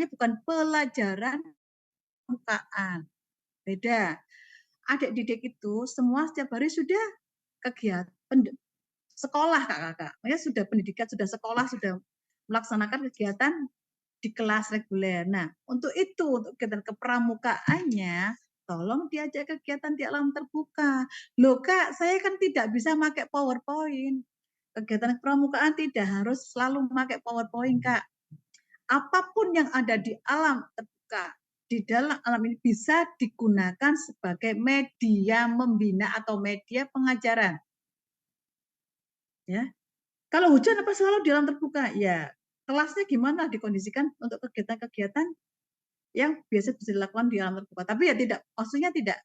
bukan pelajaran pramukaan. Beda. Adik didik itu semua setiap hari sudah kegiatan sekolah kakak. Ya sudah pendidikan, sudah sekolah, sudah melaksanakan kegiatan di kelas reguler. Nah, untuk itu, untuk kegiatan kepramukaannya, tolong diajak kegiatan di alam terbuka. Loh Kak, saya kan tidak bisa pakai PowerPoint. Kegiatan kepramukaan tidak harus selalu memakai PowerPoint, Kak. Apapun yang ada di alam terbuka, di dalam alam ini bisa digunakan sebagai media membina atau media pengajaran. Ya, kalau hujan apa selalu di alam terbuka? Ya, kelasnya gimana dikondisikan untuk kegiatan-kegiatan yang biasa bisa dilakukan di alam terbuka. Tapi ya tidak, maksudnya tidak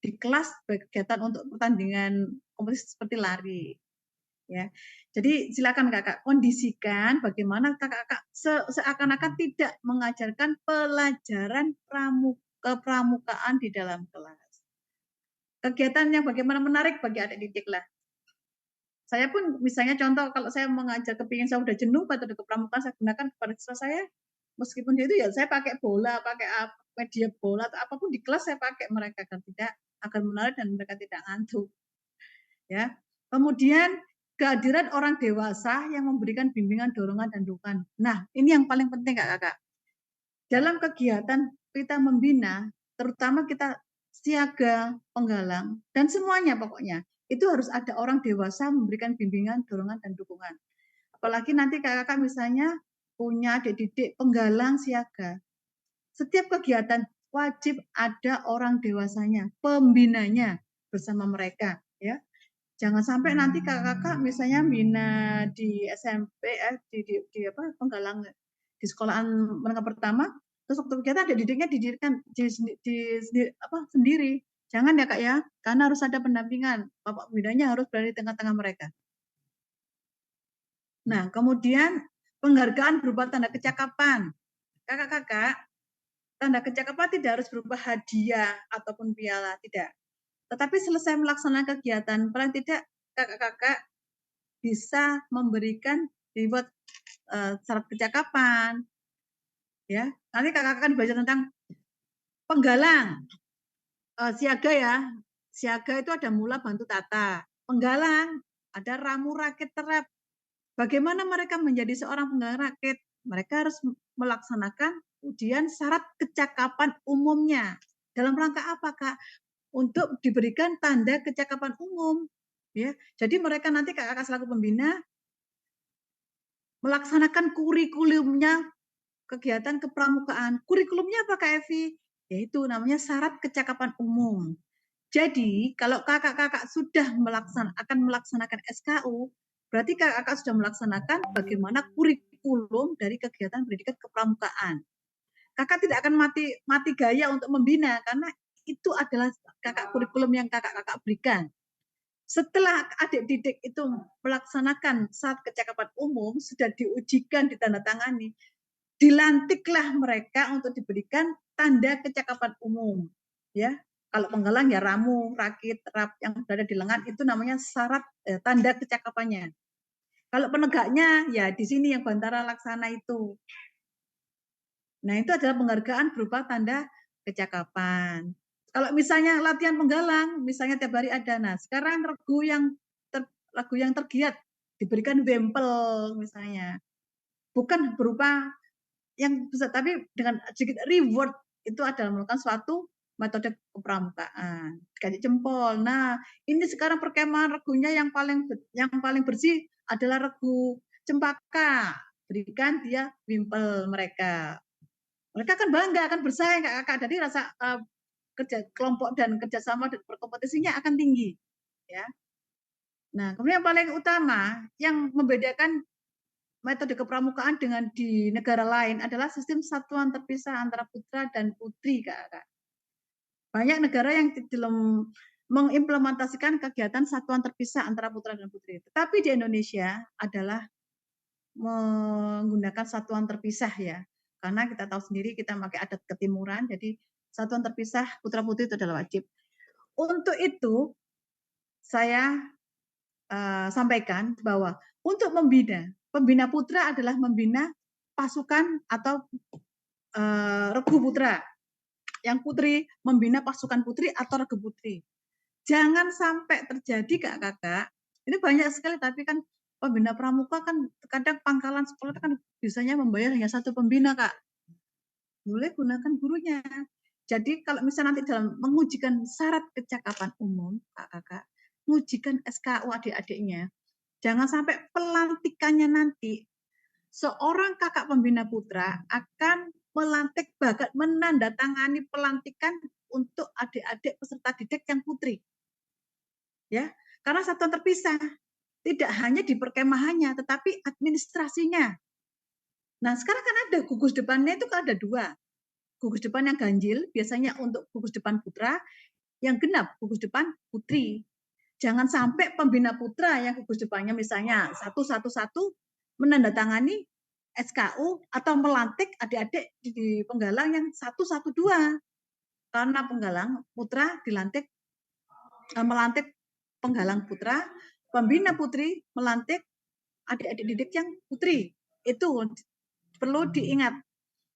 di kelas kegiatan untuk pertandingan kompetisi seperti lari. Ya, jadi silakan kakak kondisikan bagaimana kakak seakan-akan tidak mengajarkan pelajaran kepramukaan di dalam kelas. Kegiatan yang bagaimana menarik bagi adik didik lah. Saya pun misalnya contoh kalau saya mengajar kepingin saya udah jenuh metode kepramukaan saya gunakan kepada siswa saya, meskipun dia itu ya saya pakai bola, pakai media bola atau apapun di kelas saya pakai, mereka akan tidak akan menarik dan mereka tidak ngantuk. Ya. Kemudian kehadiran orang dewasa yang memberikan bimbingan, dorongan dan dukungan. Nah, ini yang paling penting Kakak. Dalam kegiatan kita membina, terutama kita siaga, penggalang dan semuanya pokoknya itu harus ada orang dewasa memberikan bimbingan, dorongan, dan dukungan. Apalagi nanti kakak misalnya punya adik-didik penggalang siaga. Setiap kegiatan wajib ada orang dewasanya, pembinanya bersama mereka. Ya, jangan sampai nanti kakak misalnya bina di SMP, di apa penggalang di sekolahan menengah pertama, terus waktu kegiatan adik-didiknya didirikan sendiri. Jangan ya Kak ya, karena harus ada pendampingan. Bapak bidanya harus berada di tengah-tengah mereka. Nah, kemudian penghargaan berupa tanda kecakapan. Kakak-kakak, tanda kecakapan tidak harus berupa hadiah ataupun piala, tidak. Tetapi selesai melaksanakan kegiatan, paling tidak kakak-kakak bisa memberikan reward syarat kecakapan. Ya, nanti kakak-kakak dibaca tentang penggalang. Siaga ya, siaga itu ada mula bantu tata. Penggalang ada ramu rakit terap. Bagaimana mereka menjadi seorang penggalang rakit? Mereka harus melaksanakan ujian syarat kecakapan umumnya. Dalam rangka apa Kak? Untuk diberikan tanda kecakapan umum. Ya, jadi mereka nanti kakak selaku pembina melaksanakan kurikulumnya kegiatan kepramukaan. Kurikulumnya apa Kak Evi? Yaitu namanya syarat kecakapan umum. Jadi, kalau kakak-kakak sudah akan melaksanakan SKU, berarti kakak-kakak sudah melaksanakan bagaimana kurikulum dari kegiatan pendidikan kepramukaan. Kakak tidak akan mati gaya untuk membina, karena itu adalah kakak kurikulum yang kakak-kakak berikan. Setelah adik didik itu melaksanakan saat kecakapan umum, sudah diujikan, ditandatangani, dilantiklah mereka untuk diberikan tanda kecakapan umum. Ya, kalau penggalang ya ramu, rakit, terap yang berada di lengan itu namanya syarat tanda kecakapannya. Kalau penegaknya ya di sini yang Bantara Laksana itu. Nah, itu adalah penghargaan berupa tanda kecakapan. Kalau misalnya latihan penggalang, misalnya tiap hari ada. Nah, sekarang lagu yang tergiat diberikan wempel misalnya. Bukan berupa yang besar, tapi dengan sedikit reward itu adalah melakukan suatu metode kepramukaan. Dikasih jempol. Nah, ini sekarang perkemahan regunya yang paling bersih adalah regu cempaka. Berikan dia wimpel mereka. Mereka akan bangga, akan bersaing kakak. Jadi rasa kerja kelompok dan kerjasama dan berkompetisinya akan tinggi. Ya. Nah, kemudian yang paling utama yang membedakan metode kepramukaan dengan di negara lain adalah sistem satuan terpisah antara putra dan putri, Kak. Banyak negara yang belum mengimplementasikan kegiatan satuan terpisah antara putra dan putri. Tetapi di Indonesia adalah menggunakan satuan terpisah ya. Karena kita tahu sendiri kita pakai adat ketimuran, jadi satuan terpisah putra putri itu adalah wajib. Untuk itu saya sampaikan bahwa untuk pembina putra adalah membina pasukan atau regu putra. Yang putri membina pasukan putri atau regu putri. Jangan sampai terjadi kakak-kakak. Ini banyak sekali, tapi kan pembina pramuka kan kadang pangkalan sekolah kan bisanya membayar hanya satu pembina, Kak. Boleh gunakan gurunya. Jadi kalau misalnya nanti dalam mengujikan syarat kecakapan umum, kakak-kakak, mengujikan SKU adik-adiknya, jangan sampai pelantikannya nanti seorang kakak pembina putra akan melantik bahkan menandatangani pelantikan untuk adik-adik peserta didik yang putri. Ya, karena satuan terpisah. Tidak hanya di perkemahannya, tetapi administrasinya. Nah, sekarang kan ada gugus depannya itu kan ada 2. Gugus depan yang ganjil biasanya untuk gugus depan putra, yang genap gugus depan putri. Jangan sampai pembina putra yang gugus depannya misalnya 111 menandatangani SKU atau melantik adik-adik di penggalang yang 112. Karena penggalang putra dilantik melantik penggalang putra, pembina putri melantik adik-adik didik yang putri. Itu perlu diingat.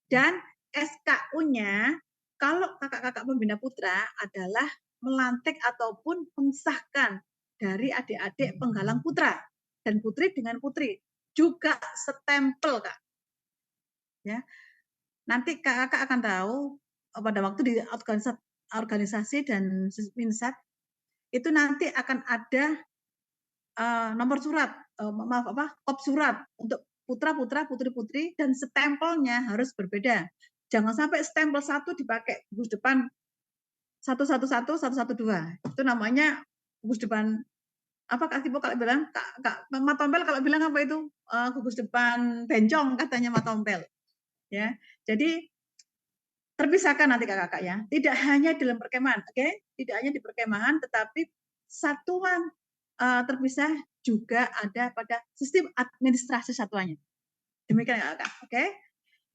Dan SKU-nya kalau kakak-kakak pembina putra adalah melantik ataupun mengesahkan dari adik-adik penggalang putra dan putri dengan putri. Juga stempel, Kak. Ya. Nanti kakak akan tahu pada waktu di organisasi dan minsat itu nanti akan ada nomor surat, kop surat untuk putra-putra, putri-putri, dan stempelnya harus berbeda. Jangan sampai stempel 1 dipakai gugus depan 111, 112. Itu namanya gugus depan apa Kak Tibo kalau bilang, Kak Matompel kalau bilang apa itu? Gugus depan bencong katanya Matompel. Ya. Jadi terpisahkan nanti kakak-kakak ya. Tidak hanya dalam perkemahan, oke? Tidak hanya di perkemahan, tetapi satuan terpisah juga ada pada sistem administrasi satuannya. Demikian kakak, oke?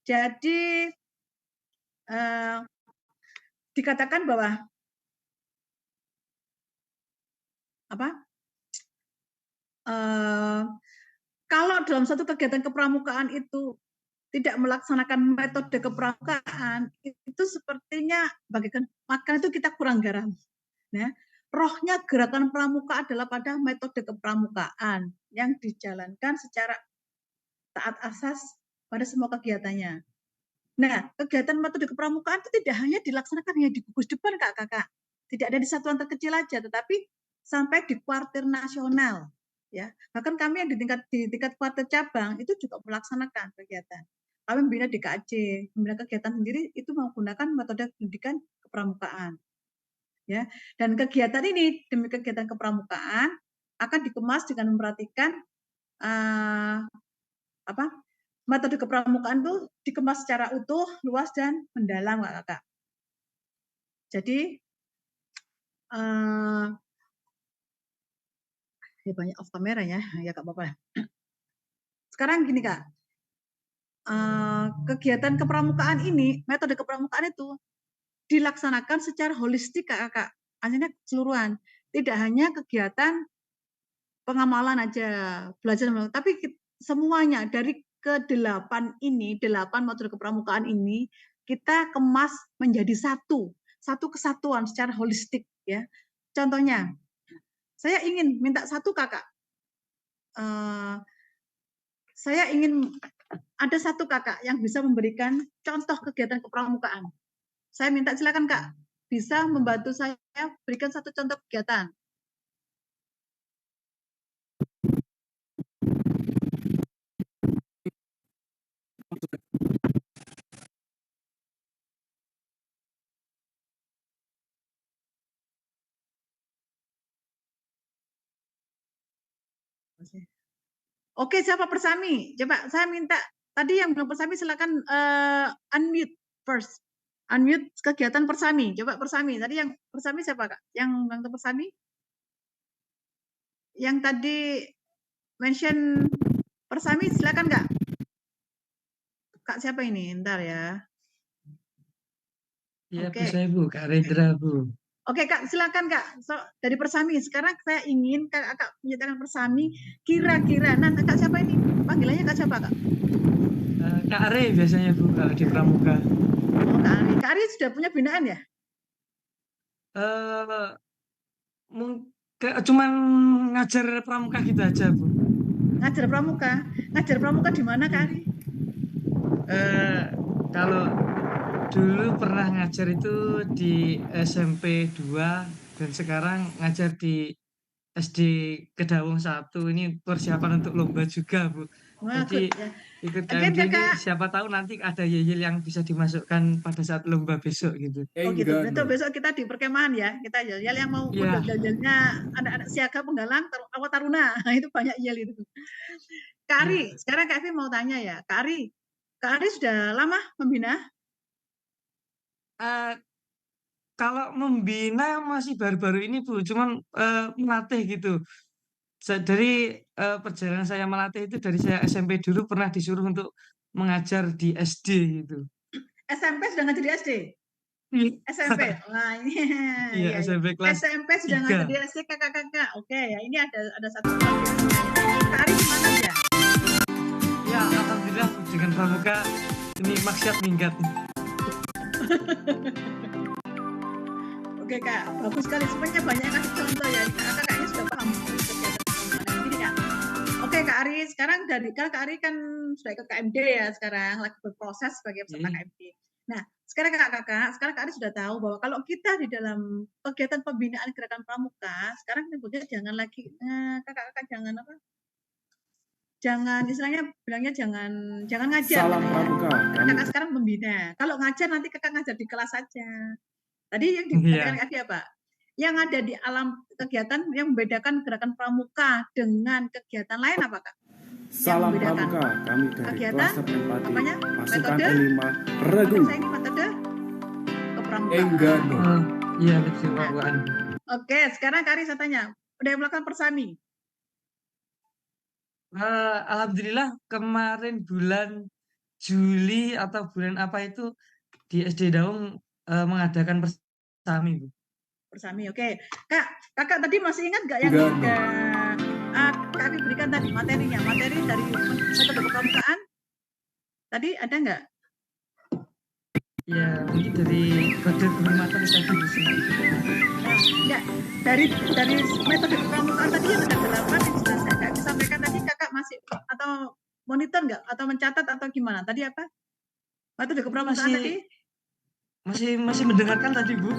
Jadi dikatakan bahwa apa? Kalau dalam satu kegiatan kepramukaan itu tidak melaksanakan metode kepramukaan, itu sepertinya bagikan makan itu kita kurang garam. Nah, rohnya gerakan pramuka adalah pada metode kepramukaan yang dijalankan secara taat asas pada semua kegiatannya. Nah, kegiatan metode kepramukaan itu tidak hanya dilaksanakan hanya di gugus depan, kakak-kakak. Tidak ada di satuan terkecil aja, tetapi sampai di kuartir nasional. Ya, bahkan kami yang di tingkat kuartir cabang itu juga melaksanakan kegiatan. Kami membina DKJ, membina kegiatan sendiri itu menggunakan metode pendidikan kepramukaan. Ya, dan kegiatan ini demi kegiatan kepramukaan akan dikemas dengan memperhatikan metode kepramukaan itu dikemas secara utuh, luas dan mendalam, kakak. Jadi ya banyak off kamera ya, ya kak bapak. Sekarang gini kak, kegiatan kepramukaan ini, metode kepramukaan itu dilaksanakan secara holistik kakak, artinya keseluruhan. Tidak hanya kegiatan pengamalan aja, belajar, tapi semuanya dari ke-8 ini, 8 metode kepramukaan ini kita kemas menjadi satu kesatuan secara holistik ya. Contohnya, saya ingin minta satu kakak. Saya ingin ada satu kakak yang bisa memberikan contoh kegiatan kepramukaan. Saya minta silakan kak, bisa membantu saya berikan satu contoh kegiatan. Oke, siapa Persami? Coba saya minta tadi yang belum Persami silakan unmute first. Unmute kegiatan Persami. Coba Persami. Tadi yang Persami siapa kak? Yang Bang Persami? Yang tadi mention Persami silakan kak. Kak siapa ini? Ntar ya. Iya, okay. Bu, saya Bu, Kak Rendra, Bu. Oke, Kak, silakan Kak. So, dari Persami. Sekarang saya ingin Kak menyatakan Persami. Kira-kira, nah Kak siapa ini? Panggilannya Kak siapa, Kak? Kak Are biasanya Bu kalau di Pramuka. Oh, Kak Ari sudah punya binaan ya? Eh cuman ngajar Pramuka gitu aja Bu. Ngajar pramuka. Ngajar pramuka di mana Kak Iya. Ari? Eh kalau dulu pernah ngajar itu di SMP 2 dan sekarang ngajar di SD Kedawung 1. Ini persiapan untuk lomba juga Bu. Wah, Jadi good ya. ikut Again KMJ ini Kakak. siapa tahu nanti ada yel yang bisa dimasukkan pada saat lomba besok gitu. Oh gitu. Enggak, Besok kita di perkemahan ya. Kita yel yang mau Iya. model-modelnya anak-anak siaga penggalang awal taruna. Itu banyak yel itu. Kak Ari, Iya. sekarang Kak Evi mau tanya ya. Kak Ari sudah lama membina? Eh, kalau membina masih baru-baru ini Bu, cuman melatih gitu. Dari perjalanan saya melatih itu dari saya SMP dulu pernah disuruh untuk mengajar di SD gitu. SMP sudah ngajar di SD? Iya. SMP. Wah, ini Iya, ya. SMP kelas SMP sudah 3. ngajar di SD kakak-kakak. Oke ya, ini ada satu lagi. Kak Ari gimana ya? Ya, alhamdulillah dengan Pramuka ini maksiat minggat. Oke Kak, bagus sekali. Semuanya banyak yang kasih contoh ya. Kakak-kakaknya sudah paham kegiatan pertemanan ini Kak. Oke Kak Ari, sekarang Kak Ari kan sudah ikut KMD ya sekarang, lagi berproses sebagai peserta KMD. Nah, sekarang sekarang Kak Ari sudah tahu bahwa kalau kita di dalam kegiatan pembinaan gerakan pramuka, sekarang nyebutnya jangan lagi, kakak-kakak jangan apa? Jangan istilahnya bilangnya jangan ngajar. Salam pramuka. Kakak sekarang membina. Kalau ngajar nanti kakak ngajar di kelas saja. Tadi yang dikatakan Kak apa? Yang ada di alam kegiatan yang membedakan gerakan pramuka dengan kegiatan lain apa Kak? Salam pramuka. Kami dari kegiatan kelas empati apanya? pasukan Metode? E5 Regu. Saya ini metode kepramukaan. Enggak. Iya, betul Pak. Oke, sekarang Kak Ari saya tanya, udah melakukan persami? Alhamdulillah kemarin bulan Juli atau bulan apa itu di SD Daung mengadakan persami Bu. Persami, oke. Kakak tadi masih ingat nggak yang Kak berikan tadi materinya, materi dari metode kepramukaan? Tadi ada nggak? Ya, mungkin dari kode kehormatan tadi Bu. Enggak. Dari metode kepramukaan tadi yang ada 8 yang sudah saya sampaikan tadi kakak masih atau monitor nggak atau mencatat atau gimana? Tadi apa? Metode kepramukaan tadi? Masih mendengarkan tadi Bu.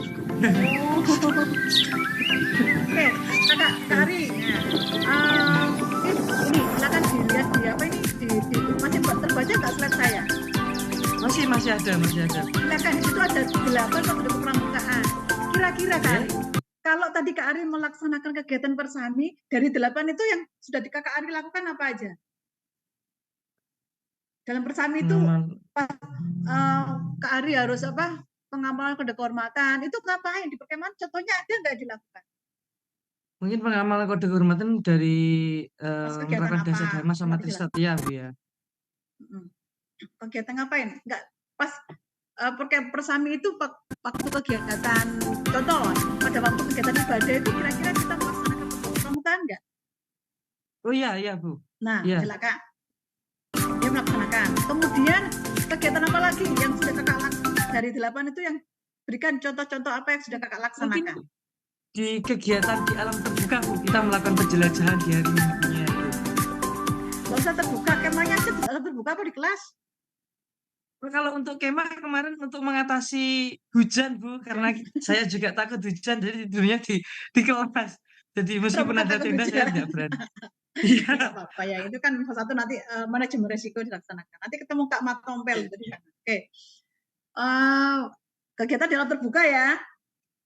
Oke, Kak Ari. Ini silakan dilihat di apa ini masih terbaca nggak slide saya? Masih ada. Silakan, itu ada 8 metode kepramukaan. Kira-kira Kak Ari, kalau tadi Kak Ari melaksanakan kegiatan persami, dari 8 itu yang sudah Kak Ari lakukan apa aja? Dalam persami itu Kak Ari harus apa? Pengamalan kode kehormatan. Itu ngapain di perkemahan? Contohnya ada nggak dilakukan? Mungkin pengamalan kode kehormatan dari kegiatan Dasa Dharma sama Trisatya Bu ya. Kegiatan ngapain? Enggak pas persami itu waktu kegiatan contoh pada waktu kegiatan ibadah itu kira-kira kita melaksanakan pramukaan enggak? Oh iya Bu. Nah, ya. silakan. Dia melaksanakan. Kemudian kegiatan apa lagi yang sudah kakak lakukan dari 8 itu yang berikan contoh-contoh apa yang sudah kakak laksanakan? Mungkin di kegiatan di alam terbuka Bu, kita melakukan penjelajahan di hari minggunya itu. Nggak usah terbuka, kemahnya aja di alam terbuka apa di kelas? Kalau untuk kemah kemarin untuk mengatasi hujan Bu, karena saya juga takut hujan, jadi tidurnya di kelas. Jadi meskipun ada tenda saya tidak berani. Iya. Apa-apa ya, itu kan satu nanti manajemen resiko dilaksanakan. Nanti ketemu Kak Matompel tadi kan. Oke. Kegiatan di alam terbuka ya.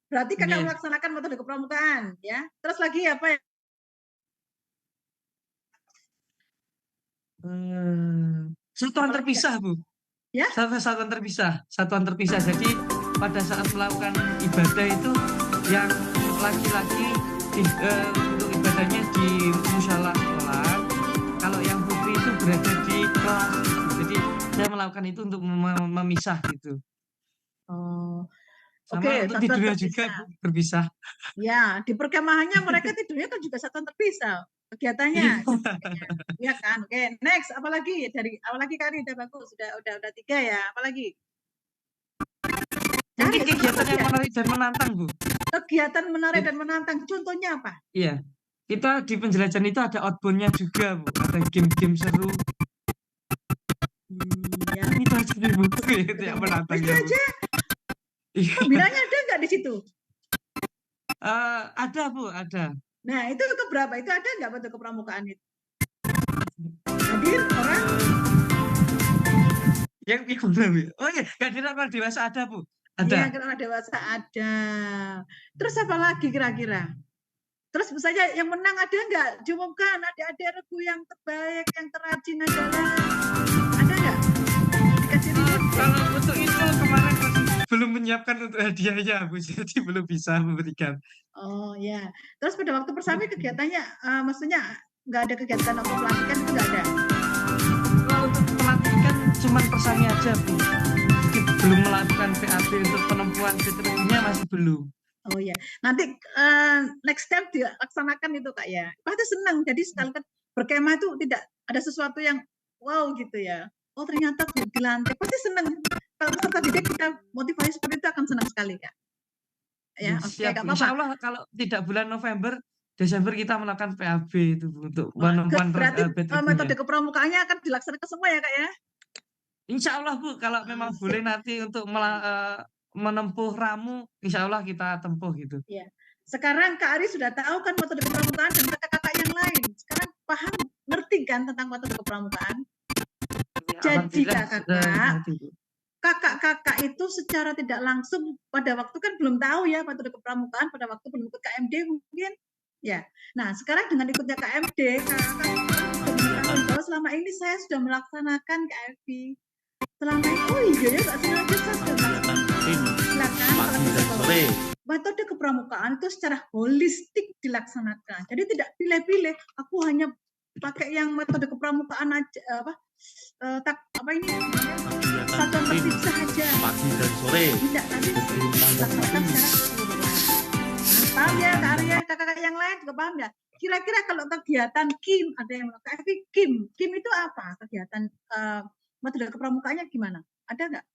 Berarti kakak melaksanakan metode kepramukaan ya. Terus lagi apa ya? Satuan terpisah Bu. Ya? Satuan terpisah. Jadi pada saat melakukan ibadah itu yang laki-laki untuk ibadahnya di musala sekolah, kalau yang putri itu berada di kelas. Jadi saya melakukan itu untuk memisah gitu. Oh. Sama untuk tidurnya juga berpisah. Ya, di perkemahannya mereka tidurnya kan juga satuan terpisah. kegiatannya, contohnya. Ya kan? Oke, next. Apalagi Kak Ari udah bagus, udah 3 ya. Apalagi? Mungkin kegiatan yang menarik dan menantang, Bu. Kegiatan menarik dan menantang. Contohnya apa? Iya. Kita di penjelajahan itu ada outbound-nya juga, Bu. Ada game-game seru. Ya. Itu aja nih, Bu. Itu yang menantang Itu ya, Bu. aja. Pembinaannya ada nggak di situ? Ada, Bu, ada. Nah, itu keberapa? Itu ada nggak waktu kepramukaan itu? Hadir orang? Yang ikut, Bu. Oh iya, kehadiran orang dewasa ada, Bu. Ada. Iya, orang dewasa ada. Terus apa lagi kira-kira? Terus misalnya yang menang ada nggak? Diumumkan ada regu yang terbaik, yang terrajin adalah ada nggak? Dikasih reward? Kalau untuk itu kemarin belum menyiapkan untuk hadiahnya, Bu. Jadi belum bisa memberikan. Oh ya. Terus pada waktu persami kegiatannya, maksudnya nggak ada kegiatan atau pelatihan itu nggak ada? Kalau untuk pelatihan cuma persami aja, Bu. Jadi belum melakukan PAP untuk penempuan fitrahnya masih belum. Oh ya, nanti next step dilaksanakan itu Kak ya. Pasti senang. Jadi sekali berkemah itu tidak ada sesuatu yang wow gitu ya. Oh ternyata dilantik, pasti senang. Kalau peserta didik kita motivasi seperti itu akan senang sekali Kak. Ya, oke, Siap. Kak Insya Papa. Allah kalau tidak bulan November, Desember kita melakukan PAB itu untuk penempuan Berarti fitrahnya. metode kepramukaannya akan dilaksanakan semua ya Kak ya? Insya Allah, Bu, kalau memang boleh nanti untuk menempuh ramu, insya Allah kita tempuh gitu. Ya. Sekarang Kak Ari sudah tahu kan metode kepramukaan dan kakak-kakak yang lain. Sekarang paham, ngerti kan tentang metode kepramukaan? Jadi kakak-kakak itu secara tidak langsung pada waktu kan belum tahu ya metode kepramukaan, pada waktu belum ikut KMD mungkin. Ya. Nah, sekarang dengan ikutnya KMD, kakak sudah mengetahui bahwa selama ini saya sudah melaksanakan KFV. Selama ini, oh iya ya, Kak sengaja saya sudah melakukan. Silakan, metode kepramukaan itu secara holistik dilaksanakan. Jadi tidak pilih-pilih, aku hanya pakai yang metode kepramukaan aja, ini satuan tertib saja. Pagi dan sore. Tidak, tapi dilaksanakan secara keseluruhan. Paham ya, Kak Arya, kakak-kakak yang lain juga paham ya? Kira-kira kalau kegiatan KIM, ada yang melakukan KIM itu apa? Kegiatan metode kepramukaannya gimana? Ada nggak?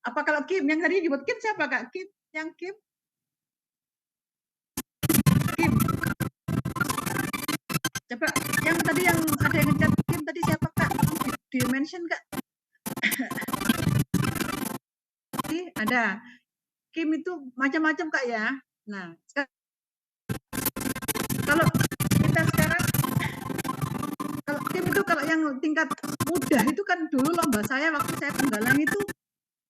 Apa kalau KIM yang tadi disebut KIM siapa Kak? KIM yang KIM? KIM. Coba yang tadi yang ada yang ngechat KIM tadi siapa Kak? Di mention Kak? Ada. KIM itu macam-macam Kak ya. Nah, kalau kita sekarang kalau KIM itu kalau yang tingkat mudah itu kan dulu lomba saya waktu saya penggalang itu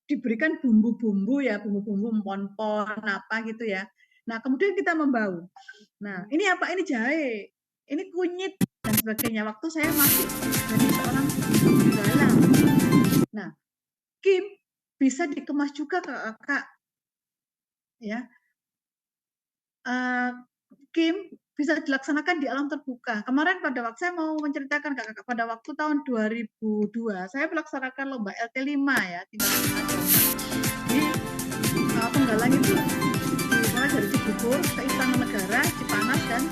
diberikan bumbu-bumbu ya, bumbu-bumbu pon-pon apa gitu ya. Nah, kemudian kita membau. Nah, ini apa? Ini jahe, ini kunyit dan sebagainya. Waktu saya masih jadi seorang penggalang. Nah, KIM bisa dikemas juga Kak. Ya. KIM bisa dilaksanakan di alam terbuka. Kemarin pada waktu saya mau menceritakan Kak, pada waktu tahun 2002 saya melaksanakan lomba LT5 ya, di penggalang itu dimulai dari Cibubur ke Istana Negara, Cipanas dan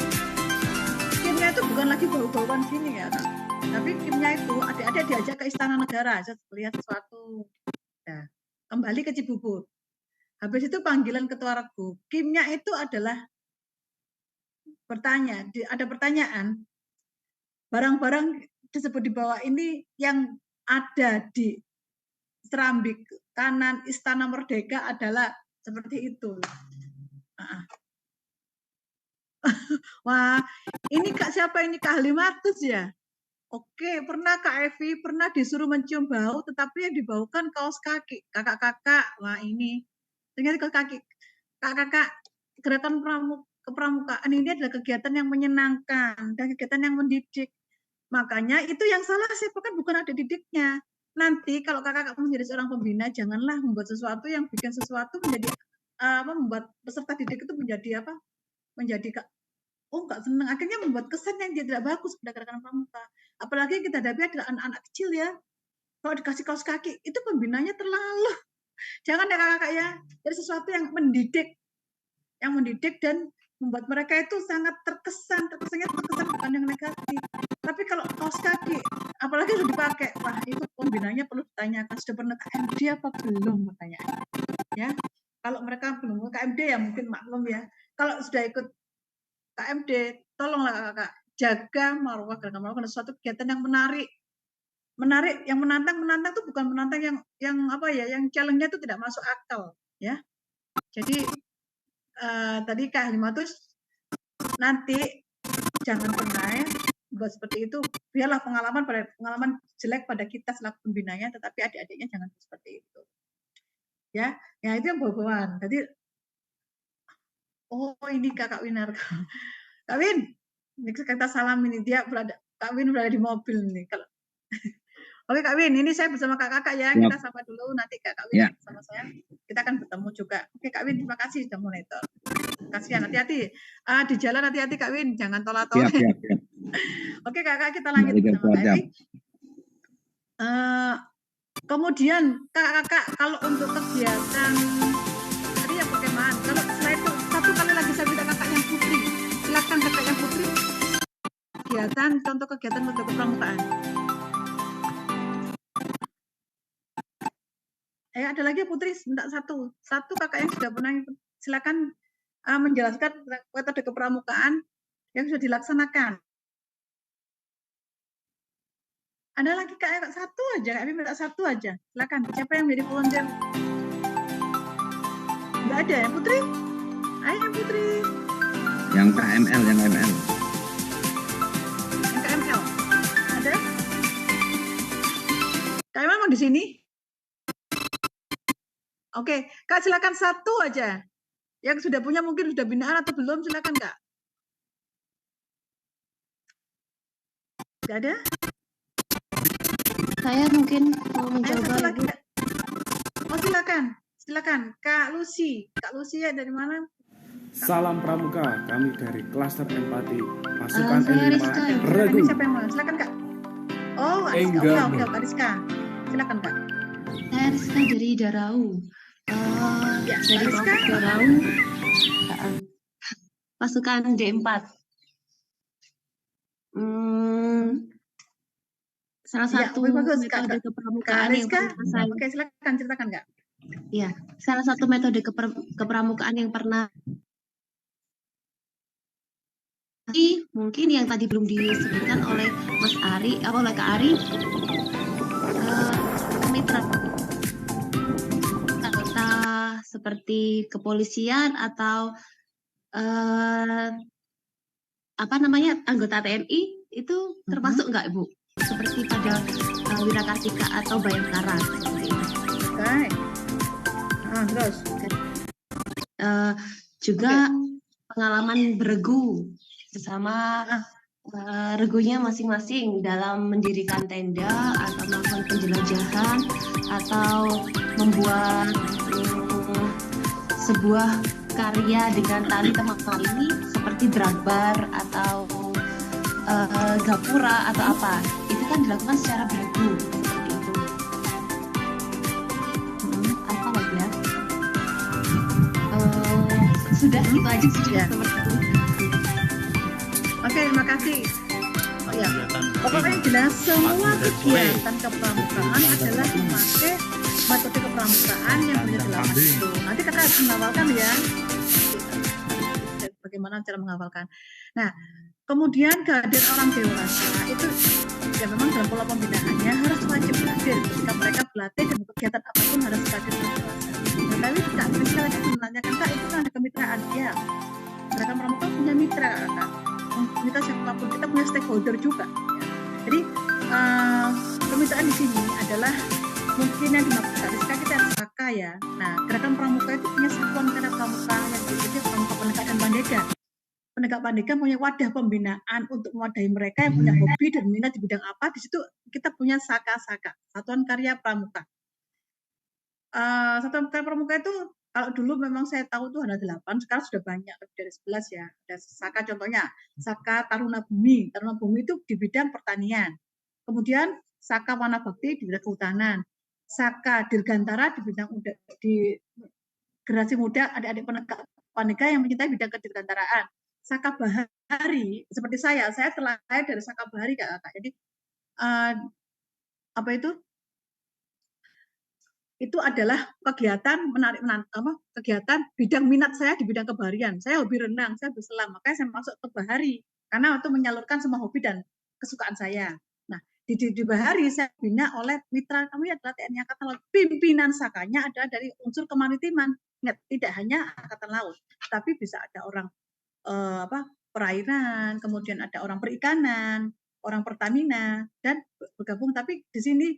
KIM-nya itu bukan lagi bau-bauan gini ya, Kak. Tapi KIM-nya itu adik-adik diajak ke Istana Negara, saya lihat sesuatu. Nah, kembali ke Cibubur. Habis itu panggilan ketua regu. KIM-nya itu adalah ada pertanyaan, barang-barang disebut di bawah ini yang ada di Serambi kanan Istana Merdeka adalah seperti itu. Wah, ini Kak siapa ini? Kak Halimatus ya? Oke, pernah Kak Evi, pernah disuruh mencium bau, tetapi yang dibaukan kaos kaki. Kakak-kakak, wah ini. Ternyata kaos kaki. Kakak-kakak, gerakan kepramukaan ini adalah kegiatan yang menyenangkan dan kegiatan yang mendidik. Makanya itu yang salah siapa kan bukan adik didiknya. Nanti kalau kakak menjadi seorang pembina, janganlah membuat sesuatu yang bikin sesuatu menjadi membuat peserta didik itu menjadi apa? Menjadi nggak senang. Akhirnya membuat kesan yang tidak bagus pada gerakan pramuka. Apalagi yang kita hadapi adalah anak-anak kecil ya. Kalau dikasih kaos kaki, itu pembinanya terlalu. Jangan ya kakak ya. Jadi sesuatu yang mendidik. yang mendidik dan membuat mereka itu sangat terkesannya terkesan bukan yang negatif. Tapi kalau kaos kaki, apalagi sudah dipakai, wah itu pembinanya perlu ditanyakan sudah pernah KMD apa belum pertanyaannya. Ya, kalau mereka belum KMD ya mungkin maklum ya. Kalau sudah ikut KMD, tolonglah kakak jaga marwah gerakan marwah karena suatu kegiatan yang menarik, yang menantang itu bukan menantang yang apa ya, yang challenge-nya itu tidak masuk akal ya. Jadi tadi Kak Halimatus nanti jangan pernah ya buat seperti itu, biarlah pengalaman jelek pada kita selaku pembinanya, tetapi adik-adiknya jangan seperti itu ya. Ya itu yang bawa-bawaan. Tadi oh ini Kak Winar. Kak Win, ini kita salam ini dia berada, Kak Win berada di mobil nih kalau. Oke Kak Win, ini saya bersama kakak ya, kita sapa dulu, nanti Kak Win sama saya kita akan bertemu juga. Oke Kak Win, terima kasih sudah monitor. Kasihan, hati-hati di jalan, hati-hati Kak Win, jangan tolak-tolak. Oke kakak, kita lanjut bersama Kak Evi. Kemudian kakak kalau untuk kegiatan tadi ya bagaimana? Kalau selain itu satu kali lagi saya minta kakak yang putri, silakan kakak yang putri. Kegiatan, contoh kegiatan untuk kepramukaan. Ada lagi putri, minta satu kakak yang sudah pernah, silakan menjelaskan metode kepramukaan yang sudah dilaksanakan. Ada lagi kak, satu aja, kak minta satu aja. Silakan, siapa yang menjadi volunteer? Enggak ada ya, Putri? Ayo Putri. Yang KML. Yang KML. Ada? KML mau di sini? Oke, Kak silakan satu aja. Yang sudah punya mungkin sudah binaan atau belum, silakan Kak. Enggak ada? Saya mungkin mau mencoba lagi. Oh silakan Kak Lucy ya dari mana? Salam Pramuka, kami dari Klaster Empati Pasukan N5 Regu. Siapa yang mau? Silakan Kak. Oh, Rizka. Oke, Kak Rizka. Silakan Kak. Saya Rizka dari Darau. Dari Rizka. Darau. Pasukan D4. Salah satu metode kepramukaan yang pernah saya... Oke, silakan ceritakan Kak. Ya, salah satu metode kepramukaan yang pernah mungkin yang tadi belum disebutkan oleh Mas Ari, oleh Kak Ari, mitra seperti kepolisian atau anggota TNI itu termasuk nggak Bu? Seperti pada Wirakartika atau Bayangkara seperti itu. Oke. Terus juga pengalaman beregu bersama regunya masing-masing dalam mendirikan tenda atau melakukan penjelajahan atau membuat sebuah karya dengan tali temali seperti dragbar atau gapura atau apa, itu kan dilakukan secara beregu seperti itu. Apa lagi ya? Sudah itu aja sih ya. Oke, terima kasih. Oh ya, pokoknya jelas semua kegiatan kepramukaan adalah memakai metode kepramukaan yang sudah dilakukan itu. Nanti kakak harus menghafalkan ya. Bagaimana cara menghafalkan. Nah, kemudian kehadiran orang dewasa itu ya memang dalam pola pembinaannya harus wajib hadir ketika mereka berlatih dan kegiatan apapun harus hadir orang dewasa. Tapi Kak Rizka lagi menanyakan Kak itu kan ada kemitraan ya. Gerakan pramuka punya mitra Kak. Kita siapapun kita punya stakeholder juga. Ya. Jadi kemitraan di sini adalah mungkin yang dimaksud Kak Rizka kita harus Saka ya. Nah gerakan pramuka itu punya satuan karya pramuka yang disebutnya pramuka penegak dan pandega. Penegak pandega punya wadah pembinaan untuk mewadahi mereka yang punya hobi dan minat di bidang apa. Di situ kita punya Saka-Saka, satuan karya pramuka. Satuan karya pramuka itu kalau dulu memang saya tahu tuh ada 8, sekarang sudah banyak, lebih dari 11 ya. Ada Saka contohnya, Saka Taruna Bumi. Taruna Bumi itu di bidang pertanian. Kemudian Saka Wana Bakti di bidang kehutanan. Saka Dirgantara di bidang di generasi muda, adik-adik penegak Pandega yang menyintai bidang kedirgantaraan. Saka Bahari seperti saya terlahir dari Saka Bahari Kak. Jadi apa itu adalah kegiatan kegiatan bidang minat saya di bidang kebaharian. Saya hobi renang, saya hobi selam, makanya saya masuk ke Bahari karena untuk menyalurkan semua hobi dan kesukaan saya. Nah, di Bahari saya bina oleh mitra kami adalah TNI Angkatan Laut. Pimpinan sakanya adalah dari unsur kemaritiman, tidak hanya Angkatan Laut, tapi bisa ada orang perairan, kemudian ada orang perikanan, orang Pertamina, dan bergabung. Tapi di sini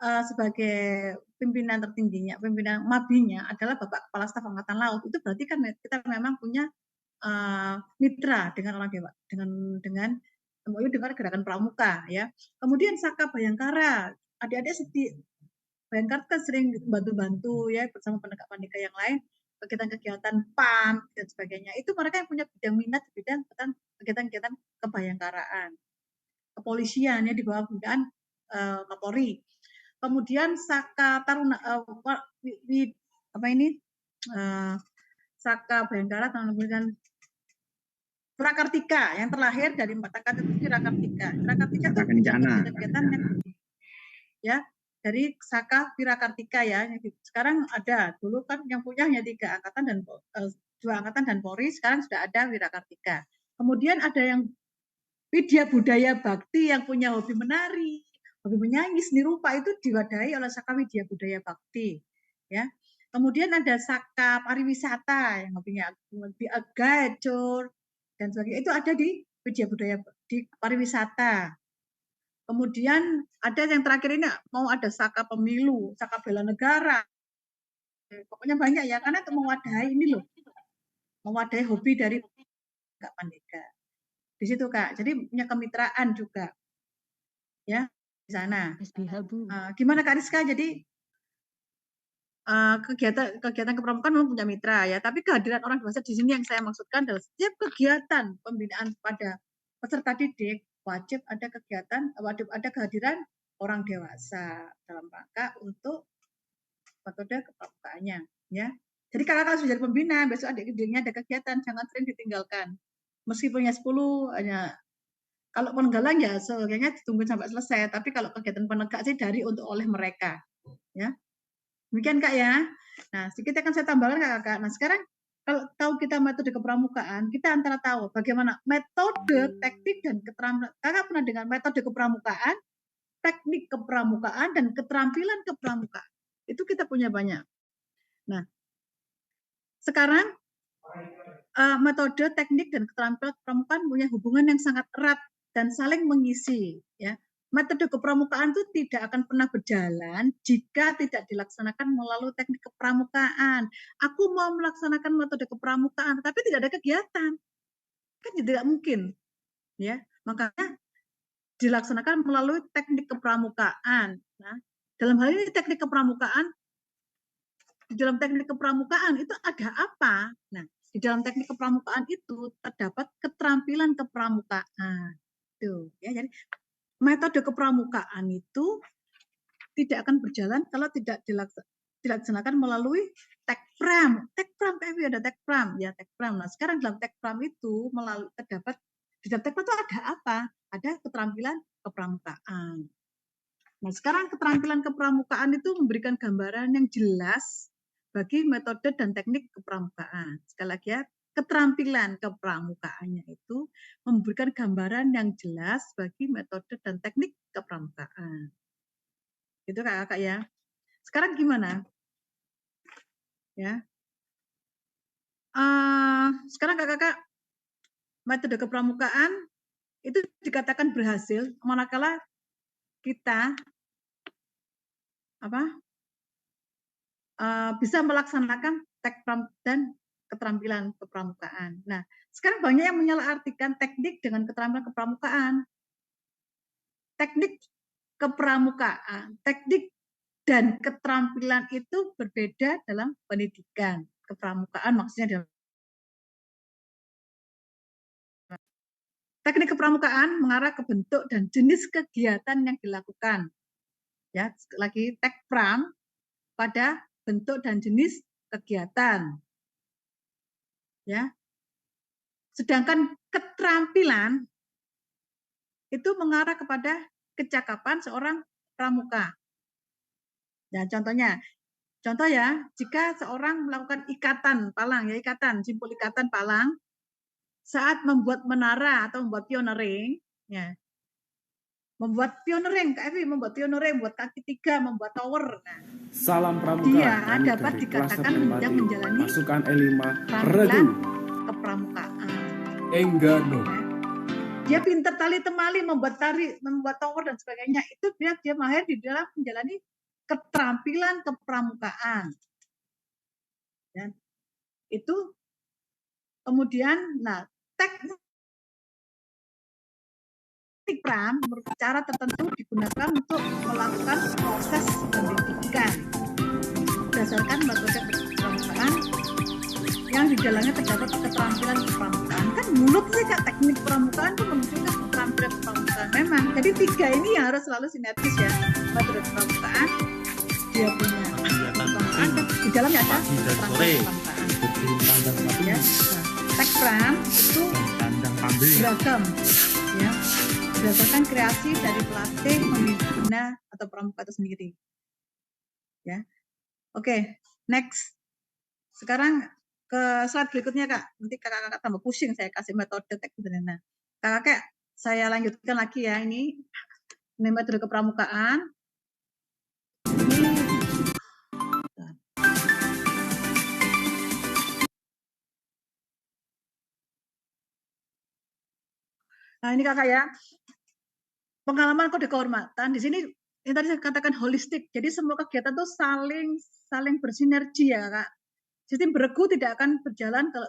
sebagai pimpinan tertingginya, pimpinan mabinya adalah Bapak Kepala Staf Angkatan Laut. Itu berarti kan kita memang punya mitra dengan orang dewa, dengan MOU dengan Gerakan Pramuka, ya. Kemudian Saka Bayangkara, adik-adik Bayangkara kan sering bantu-bantu ya bersama pandega yang lain, kegiatan-kegiatan PAM dan sebagainya. Itu mereka yang punya bidang minat di bidang kegiatan-kegiatan kebayangkaraan. Kepolisian ya di bawah pembinaan Kapolri. Kemudian Saka Taruna Saka Bayangkara kemudian Wirakartika yang terlahir dari 4 angkatan itu Wirakartika. Wirakartika itu kegiatan ya dari Saka Wirakartika ya. Sekarang ada, dulu kan yang punya hanya 3 angkatan dan 2 angkatan dan Polri, sekarang sudah ada Wirakartika. Kemudian ada yang Widya Budaya Bakti yang punya hobi menari, hobi menyanyi, seni rupa, itu diwadahi oleh Saka Widya Budaya Bakti, ya. Kemudian ada Saka Pariwisata yang hobinya guide, dan sebagainya. Itu ada di Widya Budaya di Pariwisata. Kemudian ada yang terakhir ini mau ada Saka Pemilu, Saka Bela Negara. Pokoknya banyak ya, karena itu mewadahi ini loh. Mewadahi hobi dari Kak Pandega. Di situ Kak. Jadi punya kemitraan juga. Ya, di sana. Gimana Kak Rizka? Jadi kegiatan kepramukaan memang punya mitra ya, tapi kehadiran orang dewasa di sini yang saya maksudkan adalah setiap kegiatan pembinaan pada peserta didik wajib ada kehadiran orang dewasa dalam rangka untuk metode kepramukaannya ya. Jadi kakak sudah jadi pembina, besok adik-adiknya ada kegiatan, jangan sering ditinggalkan. Meskipun 10 hanya kalau penenggalan ya sebenarnya ditunggu sampai selesai, tapi kalau kegiatan penegak sih dari untuk oleh mereka ya. Demikian Kak ya. Nah, sedikit akan saya tambahkan Kak. Nah, sekarang kalau tahu kita metode kepramukaan, kita antara tahu bagaimana metode, teknik, dan keterampilan. Kakak pernah dengan metode kepramukaan, teknik kepramukaan, dan keterampilan kepramukaan. Itu kita punya banyak. Nah, sekarang metode, teknik, dan keterampilan kepramukaan punya hubungan yang sangat erat dan saling mengisi. Ya. Metode kepramukaan itu tidak akan pernah berjalan jika tidak dilaksanakan melalui teknik kepramukaan. Aku mau melaksanakan metode kepramukaan, tapi tidak ada kegiatan, kan tidak mungkin, ya. Makanya dilaksanakan melalui teknik kepramukaan. Nah, dalam hal ini teknik kepramukaan, di dalam teknik kepramukaan itu ada apa? Nah, di dalam teknik kepramukaan itu terdapat keterampilan kepramukaan. Tuh, ya. Jadi metode kepramukaan itu tidak akan berjalan kalau tidak dilaksanakan melalui tekpram. Tekpram, ada tekpram, ya tekpram. Nah, sekarang dalam tekpram itu terdapat di dalam tekpram itu ada apa? Ada keterampilan kepramukaan. Nah, sekarang keterampilan kepramukaan itu memberikan gambaran yang jelas bagi metode dan teknik kepramukaan. Sekali lagi ya, keterampilan kepramukaannya itu memberikan gambaran yang jelas bagi metode dan teknik kepramukaan. Itu Kakak ya. Sekarang gimana? Ya. Sekarang Kakak metode kepramukaan itu dikatakan berhasil manakala kita bisa melaksanakan tekpram dan keterampilan kepramukaan. Nah, sekarang banyak yang menyalahartikan teknik dengan keterampilan kepramukaan. Teknik kepramukaan, teknik dan keterampilan itu berbeda dalam pendidikan. Kepramukaan maksudnya dalam teknik kepramukaan mengarah ke bentuk dan jenis kegiatan yang dilakukan. Ya, lagi tekpram pada bentuk dan jenis kegiatan. Ya. Sedangkan keterampilan itu mengarah kepada kecakapan seorang pramuka. Nah, contoh ya, jika seorang melakukan ikatan palang, ya simpul ikatan palang, saat membuat menara atau membuat pioneering, ya, membuat pioneering, membuat kaki 3, membuat tower. Nah, Salam pramuka, dia kami dapat dari Klaster dikatakan Empati menjalani pasukan E5 keterampilan Regu. kepramukaan. Enggano. Dia pintar tali temali, membuat tower dan sebagainya. Itu dia mahir di dalam menjalani keterampilan kepramukaan. Dan itu kemudian, nah, teknik pram menurut cara tertentu digunakan untuk melakukan proses pendidikan berdasarkan metode kepramukaan yang di dalamnya terdapat keterampilan kepramukaan. Kan mulut sih Kak, teknik kepramukaan itu menunjukkan keterampilan kepramukaan memang. Jadi 3 ini harus selalu sinergis ya. Metode kepramukaan, dia punya kepramukaan, dan di dalamnya ada keterampilan kepramukaan. Ya. Nah, tekpram itu beragam, ya, berdasarkan kreasi dari pelatih, pembina atau pramuka itu sendiri. Ya, oke, next. Sekarang ke slide berikutnya Kak. Nanti kakak-kakak tambah pusing saya kasih metode teknik. Nah, kakak saya lanjutkan lagi ya ini metode kepramukaan. Nah ini kakak ya, pengalaman kode kehormatan di sini yang tadi saya katakan holistik. Jadi semua kegiatan itu saling bersinergi ya Kak. Sistem beregu tidak akan berjalan kalau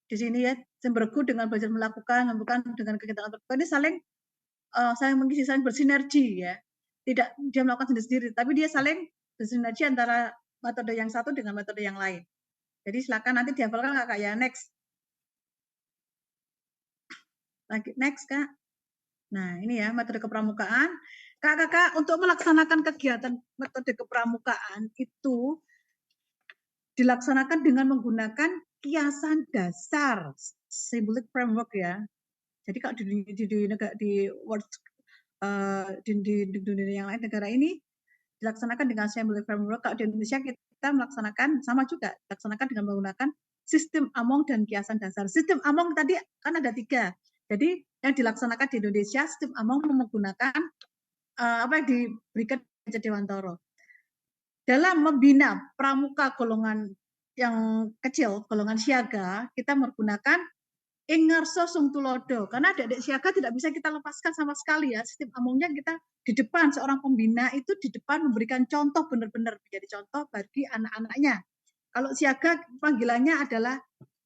di sini ya, sistem beregu dengan belajar melakukan dengan kegiatan antarmuka ini saling mengisi, saling bersinergi ya. Tidak dia melakukan sendiri-sendiri, tapi dia saling bersinergi antara metode yang satu dengan metode yang lain. Jadi silakan nanti dihafalkan Kak ya. Next. Lagi next Kak. Nah, ini ya metode kepramukaan. Kakak untuk melaksanakan kegiatan metode kepramukaan itu dilaksanakan dengan menggunakan kiasan dasar symbolic framework ya. Jadi kalau di dunia yang lain negara ini dilaksanakan dengan symbolic framework. Kalau di Indonesia kita melaksanakan sama juga, dilaksanakan dengan menggunakan sistem among dan kiasan dasar. Sistem among tadi kan ada 3. Jadi yang dilaksanakan di Indonesia sistem among menggunakan apa yang diberikan Raja Dewantara. Dalam membina pramuka golongan yang kecil, golongan siaga, kita menggunakan Ingarso Sung Tulodo. Karena adik-adik siaga tidak bisa kita lepaskan sama sekali ya. Sistem amongnya kita di depan, seorang pembina itu di depan memberikan contoh benar-benar menjadi contoh bagi anak-anaknya. Kalau siaga panggilannya adalah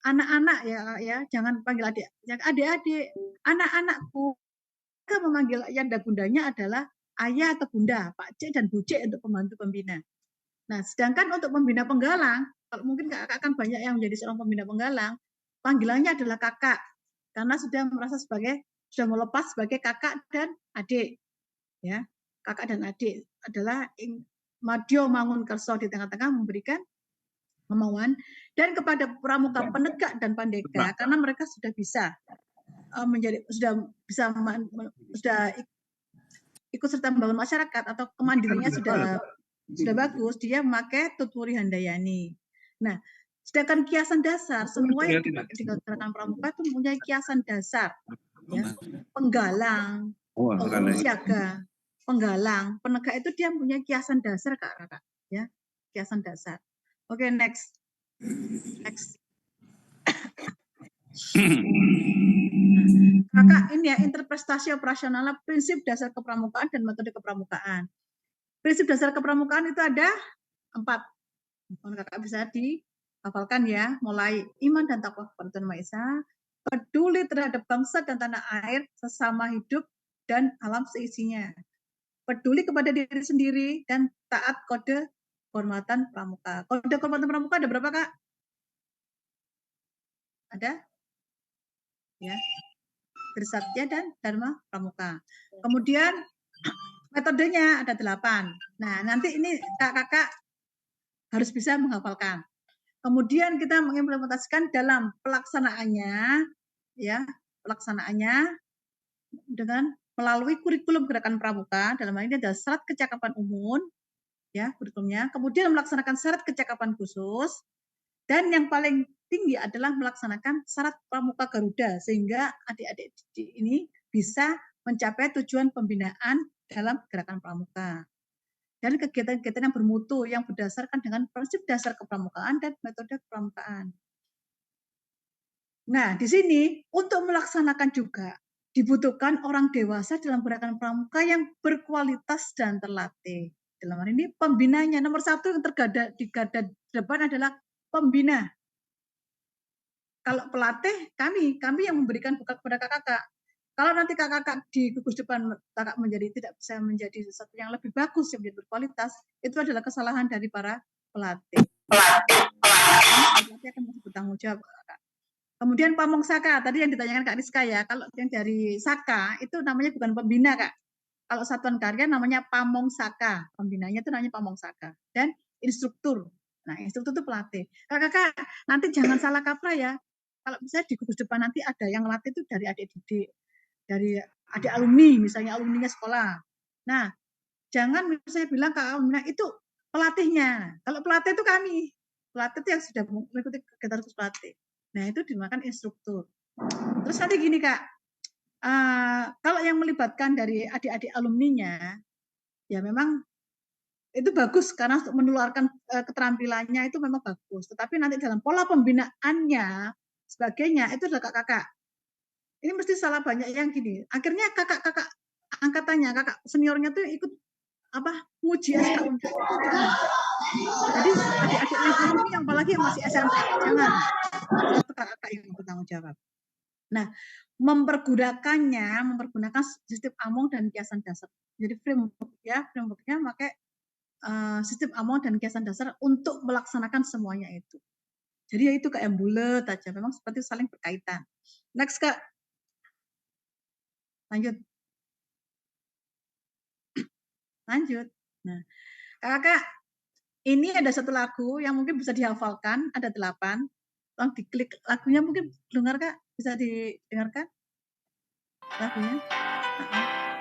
anak-anak ya, jangan panggil adik-adik, anak-anakku. Kita memanggil ayah dan bundanya adalah ayah atau bunda, Pak C dan Bu C untuk pembantu pembina. Nah, sedangkan untuk pembina penggalang, kalau mungkin kakak akan banyak yang menjadi seorang pembina penggalang, panggilannya adalah kakak, karena sudah merasa sudah melepas sebagai kakak dan adik. Ya, kakak dan adik adalah Madyo Mangun Kerso di tengah-tengah memberikan kemauan, dan kepada pramuka penegak dan pandega, karena mereka sudah bisa sudah ikut serta membangun masyarakat atau kemandiriannya sudah bagus, dia memakai Tutwuri Handayani. Nah, sedangkan kiasan dasar, semua yang dipakai di gerakan pramuka itu mempunyai kiasan dasar. Ya. Penggalang, siaga, penggalang, penegak itu dia mempunyai kiasan dasar Kak. Ya, kiasan dasar. Oke, next. Kakak ini ya, interpretasi operasional prinsip dasar kepramukaan dan metode kepramukaan. Prinsip dasar kepramukaan itu ada 4. Kakak bisa dihafalkan ya, mulai iman dan takwa kepada Tuhan Maha Esa, peduli terhadap bangsa dan tanah air, sesama hidup dan alam seisinya, peduli kepada diri sendiri, dan taat kode kehormatan pramuka. Kode kehormatan pramuka ada berapa Kak? Ada? Ya. Bersatya dan Dharma Pramuka. Kemudian metodenya ada 8. Nah, nanti ini kakak harus bisa menghafalkan. Kemudian kita mengimplementasikan dalam pelaksanaannya, ya, dengan melalui kurikulum gerakan pramuka, dalam hal ini adalah syarat kecakapan umum, ya, kurikulumnya. Kemudian melaksanakan syarat kecakapan khusus, dan yang paling tinggi adalah melaksanakan syarat pramuka Garuda, sehingga adik-adik ini bisa mencapai tujuan pembinaan dalam gerakan pramuka. Dan kegiatan-kegiatan yang bermutu yang berdasarkan dengan prinsip dasar kepramukaan dan metode kepramukaan. Nah, di sini untuk melaksanakan juga dibutuhkan orang dewasa dalam gerakan pramuka yang berkualitas dan terlatih. Dalam hal ini pembinanya nomor satu yang di garda depan adalah pembina. Kalau pelatih kami yang memberikan bekal kepada kakak-kakak. Kalau nanti kakak-kakak di gugus depan kakak tidak bisa menjadi sesuatu yang lebih bagus, yang menjadi berkualitas, itu adalah kesalahan dari para pelatih. Pelatih akan bertanggung jawab. Kemudian Pamong Saka, tadi yang ditanyakan Kak Rizka ya, kalau yang dari Saka itu namanya bukan pembina Kak. Kalau satuan karya namanya Pamong Saka, pembinanya itu namanya Pamong Saka. Dan instruktur, nah instruktur itu pelatih. Kakak-kakak nanti jangan salah kaprah ya. Kalau misalnya di gugus depan nanti ada yang latih itu dari adik didik, dari adik alumni, misalnya alumninya sekolah. Nah, jangan misalnya bilang ke alumni itu pelatihnya. Kalau pelatih itu kami. Pelatih itu yang sudah mengikuti kegiatan khusus pelatih. Nah, itu dinamakan instruktur. Terus nanti gini, Kak. Kalau yang melibatkan dari adik-adik alumninya, ya memang itu bagus karena untuk menularkan keterampilannya itu memang bagus. Tetapi nanti dalam pola pembinaannya, sebagainya, itu adalah kakak-kakak. Ini mesti salah banyak yang gini. Akhirnya kakak-kakak angkatannya, kakak seniornya tuh ikut nguji SKU. Jadi adik-adik ini yang apalagi yang masih SMP, jangan. Itu kakak-kakak yang bertanggung jawab. Nah, mempergunakan sistem AMONG dan kiasan dasar. Jadi frameworknya pakai sistem AMONG dan kiasan dasar untuk melaksanakan semuanya itu. Jadi ya itu kayak bulat aja, memang seperti saling berkaitan. Next Kak. Lanjut. Nah, kakak, ini ada satu lagu yang mungkin bisa dihafalkan, ada 8. Tolong diklik lagunya, mungkin dengar Kak, bisa didengarkan lagunya.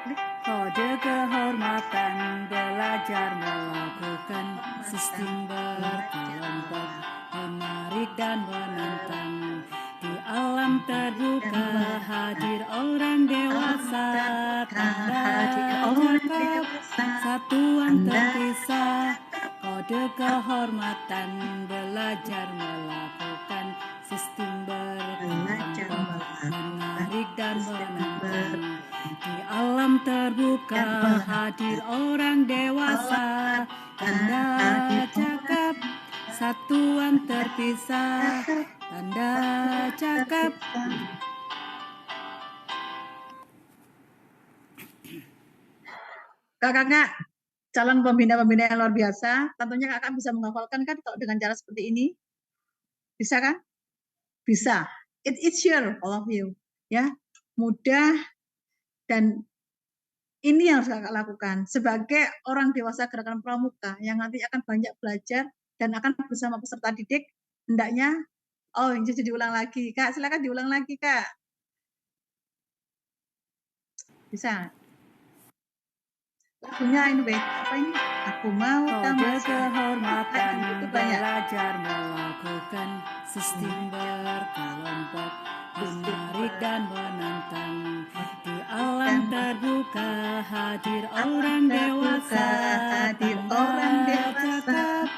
Klik. Kode kehormatan belajar melakukan sistem berkelompok, menarik dan menantang. Di alam terbuka hadir orang dewasa, tanda cakap satuan terpisah. Kode kehormatan belajar melakukan sistem berkelompok, menarik dan menantang. Di alam terbuka hadir orang dewasa, tanda cakap satuan terpisah. Tanda cakap. Kakak, calon pembina-pembina yang luar biasa, tentunya kakak bisa menghafalkan kan kalau dengan cara seperti ini? Bisa kan? Bisa. It's easier, all of you. Ya, mudah, dan ini yang harus kakak lakukan sebagai orang dewasa gerakan pramuka yang nanti akan banyak belajar dan akan bersama peserta didik. Hendaknya jadi diulang lagi. Kak, silakan diulang lagi, Kak. Bisa. Lagunya ini, apa ini? Aku mau Kode kehormatan belajar melakukan sistem berkelompok, menarik dan menantang. Di alam terbuka hadir orang dewasa, tanda cakap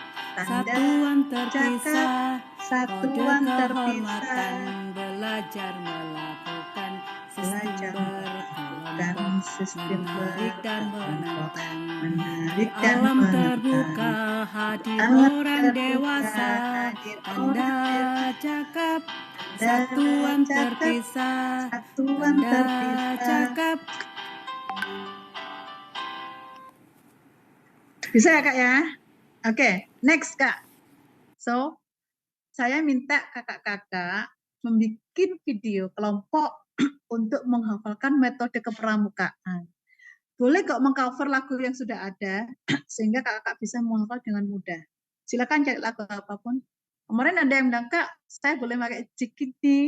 satuan terpisah. Kode kehormatan belajar melakukan sistem berkelompok, menarik dan menantang. Di alam terbuka hadir orang dewasa, tanda cakap satuan terpisah. Tanda cakap. Bisa ya Kak ya? Oke, next Kak. So, saya minta kakak-kakak membuat video kelompok untuk menghafalkan metode kepramukaan. Boleh kok mengcover lagu yang sudah ada, sehingga kakak bisa menghafal dengan mudah. Silakan cari lagu apapun. Kemarin ada yang bilang, Kak, saya boleh pakai jikiti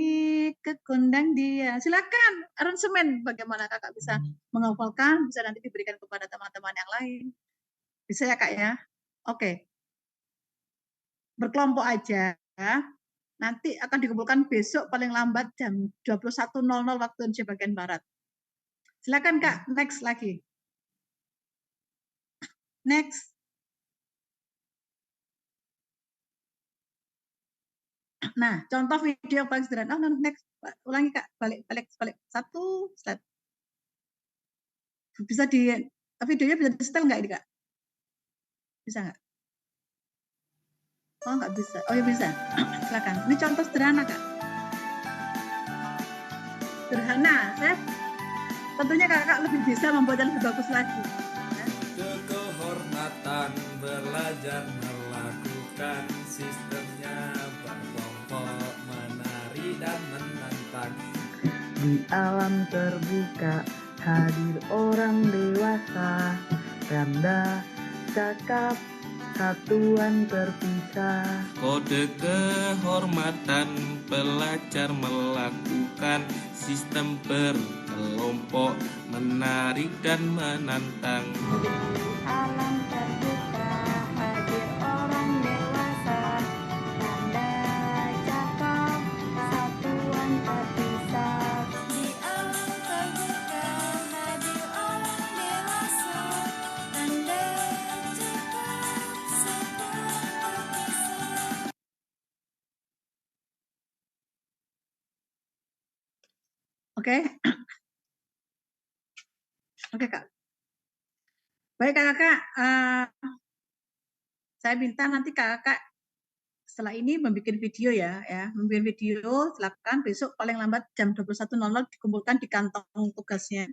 ke kondang dia. Silakan, aransemen bagaimana Kakak bisa menghafalkan, bisa nanti diberikan kepada teman-teman yang lain. Bisa ya, Kak ya? Oke. Berkelompok aja. Nanti akan dikumpulkan besok paling lambat jam 21.00 waktu Indonesia bagian Barat. Silakan, Kak, next lagi. Next. Nah, contoh video yang paling sederhana. Oh, next. Ulangi, Kak. Balik. Satu slide. Bisa videonya bisa di-setel nggak ini, Kak? Bisa nggak? Oh, nggak bisa. Oh, ya bisa. Silakan. Ini contoh sederhana, Kak. Sederhana. Tentunya Kakak lebih bisa membuat yang lebih bagus lagi. Kehormatan belajar melakukan sistemnya berkelompok menari dan menantang. Di alam terbuka hadir orang dewasa, tanda cakap satuan terpisah. Kode kehormatan pelajar melakukan sistem berkelompok menari dan menantang. Alam terbuka hadir orang dewasa, tanda cakap satuan terpisah. Di alam terbuka hadir orang dewasa, tanda cakap satuan terpisah. Oke. Oke, Kak. Baik, Kakak. Saya minta nanti Kakak setelah ini membuat video ya. Membuat video, silakan besok paling lambat jam 21.00 dikumpulkan di kantong tugasnya.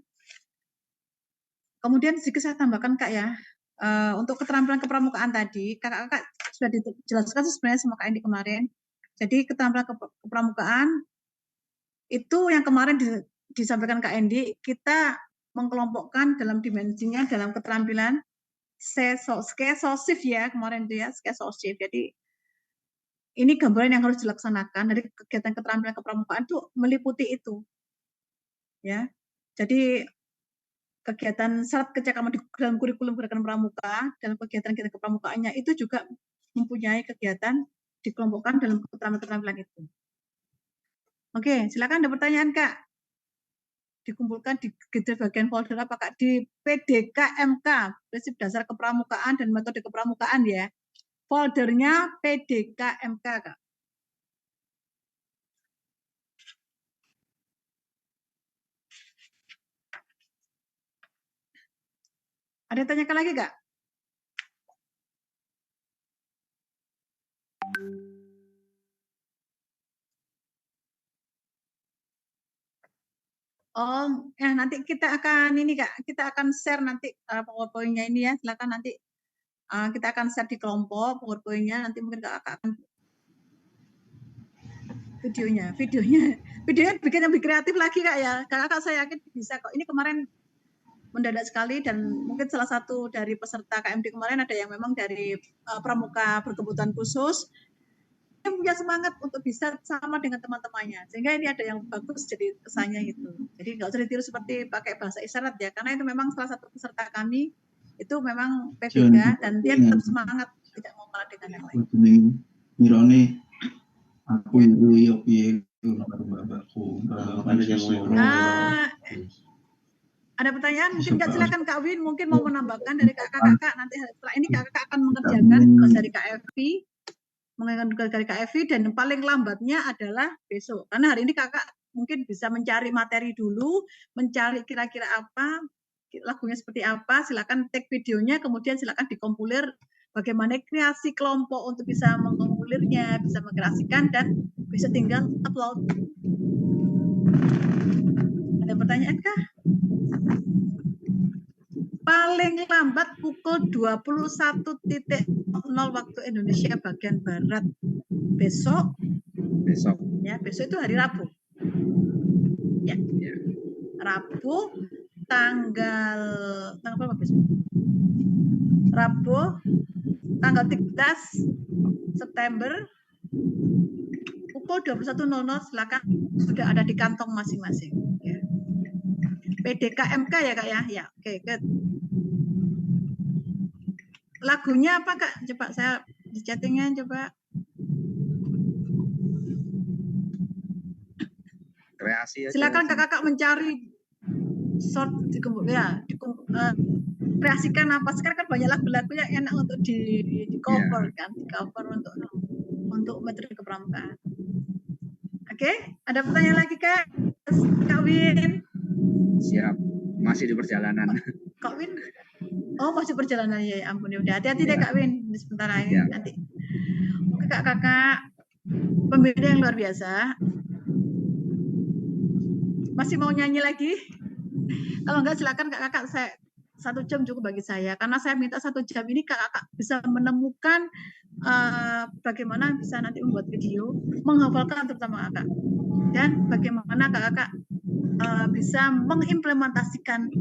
Kemudian sedikit saya tambahkan, Kak ya. Untuk keterampilan kepramukaan tadi, Kakak sudah dijelaskan sebenarnya sama Kak Indi kemarin. Jadi keterampilan kepramukaan itu yang kemarin disampaikan Kak Indi, kita mengkelompokkan dalam dimensinya dalam keterampilan skesosif ya kemarin itu ya, skesosif. Jadi ini gambaran yang harus dilaksanakan dari kegiatan keterampilan kepramukaan itu meliputi itu. Ya. Jadi kegiatan syarat kecakapan di dalam kurikulum gerakan pramuka, dalam kegiatan kepramukaannya itu juga mempunyai kegiatan dikelompokkan dalam keterampilan itu. Oke, silakan ada pertanyaan, Kak. Dikumpulkan di bagian folder apakah di PDKMK, prinsip dasar kepramukaan dan metode kepramukaan ya. Foldernya PDKMK, Kak. Ada yang tanyakan lagi, Kak? Oh, ya nanti kita akan ini Kak, kita akan share nanti PowerPoint-nya ini ya. Silakan nanti kita akan share di kelompok PowerPoint-nya. Nanti mungkin Kakak akan videonya bikin lebih kreatif lagi Kak ya. Kakak saya yakin bisa kok. Ini kemarin mendadak sekali dan mungkin salah satu dari peserta KMD kemarin ada yang memang dari pramuka berkebutuhan khusus. Punya semangat untuk bisa sama dengan teman-temannya sehingga ini ada yang bagus jadi kesannya gitu. Jadi nggak usah ditiru seperti pakai bahasa isyarat ya, karena itu memang salah satu peserta kami itu memang P3 dan dia tetap semangat tidak mau kalah dengan yang lain. Mirone aku itu ada pertanyaan mungkin Kak, silakan Kak Win mungkin mau menambahkan dari kakak-kakak nanti setelah ini kakak akan mengerjakan tugas dari KFV dari KFV dan paling lambatnya adalah besok. Karena hari ini kakak mungkin bisa mencari materi dulu, mencari kira-kira apa, lagunya seperti apa, silakan take videonya, kemudian silakan dikompilir bagaimana kreasi kelompok untuk bisa mengkompilirnya, bisa mengkreasikan, dan bisa tinggal upload. Ada pertanyaan kah? Paling lambat pukul 21.00 waktu Indonesia bagian Barat besok ya, besok itu hari Rabu ya, Rabu tanggal berapa besok? Rabu tanggal 13 September Tempo 21.00 silakan, sudah ada di kantong masing-masing. Ya. PDKMK ya Kak ya? Ya, oke. Good. Lagunya apa Kak? Coba saya di chattingnya coba. Kreasi aja. Silakan kakak mencari short kreasikan apa. Sekarang kan banyak lagu-lagu yang enak untuk di cover kan, di cover untuk metode kepramukaan. Oke, ada pertanyaan lagi Kak? Kak Win? Siap, masih di perjalanan. Kak Win? Oh, masih perjalanan ya, ampun ya. Udah hati-hati deh Kak Win, sebentar lagi nanti. Oke kakak, pembeda yang luar biasa. Masih mau nyanyi lagi? Kalau enggak silakan kakak, saya 1 jam cukup bagi saya, karena saya minta 1 jam ini kakak bisa menemukan bagaimana bisa nanti membuat video, menghafalkan terutama kakak, dan bagaimana kakak bisa mengimplementasikan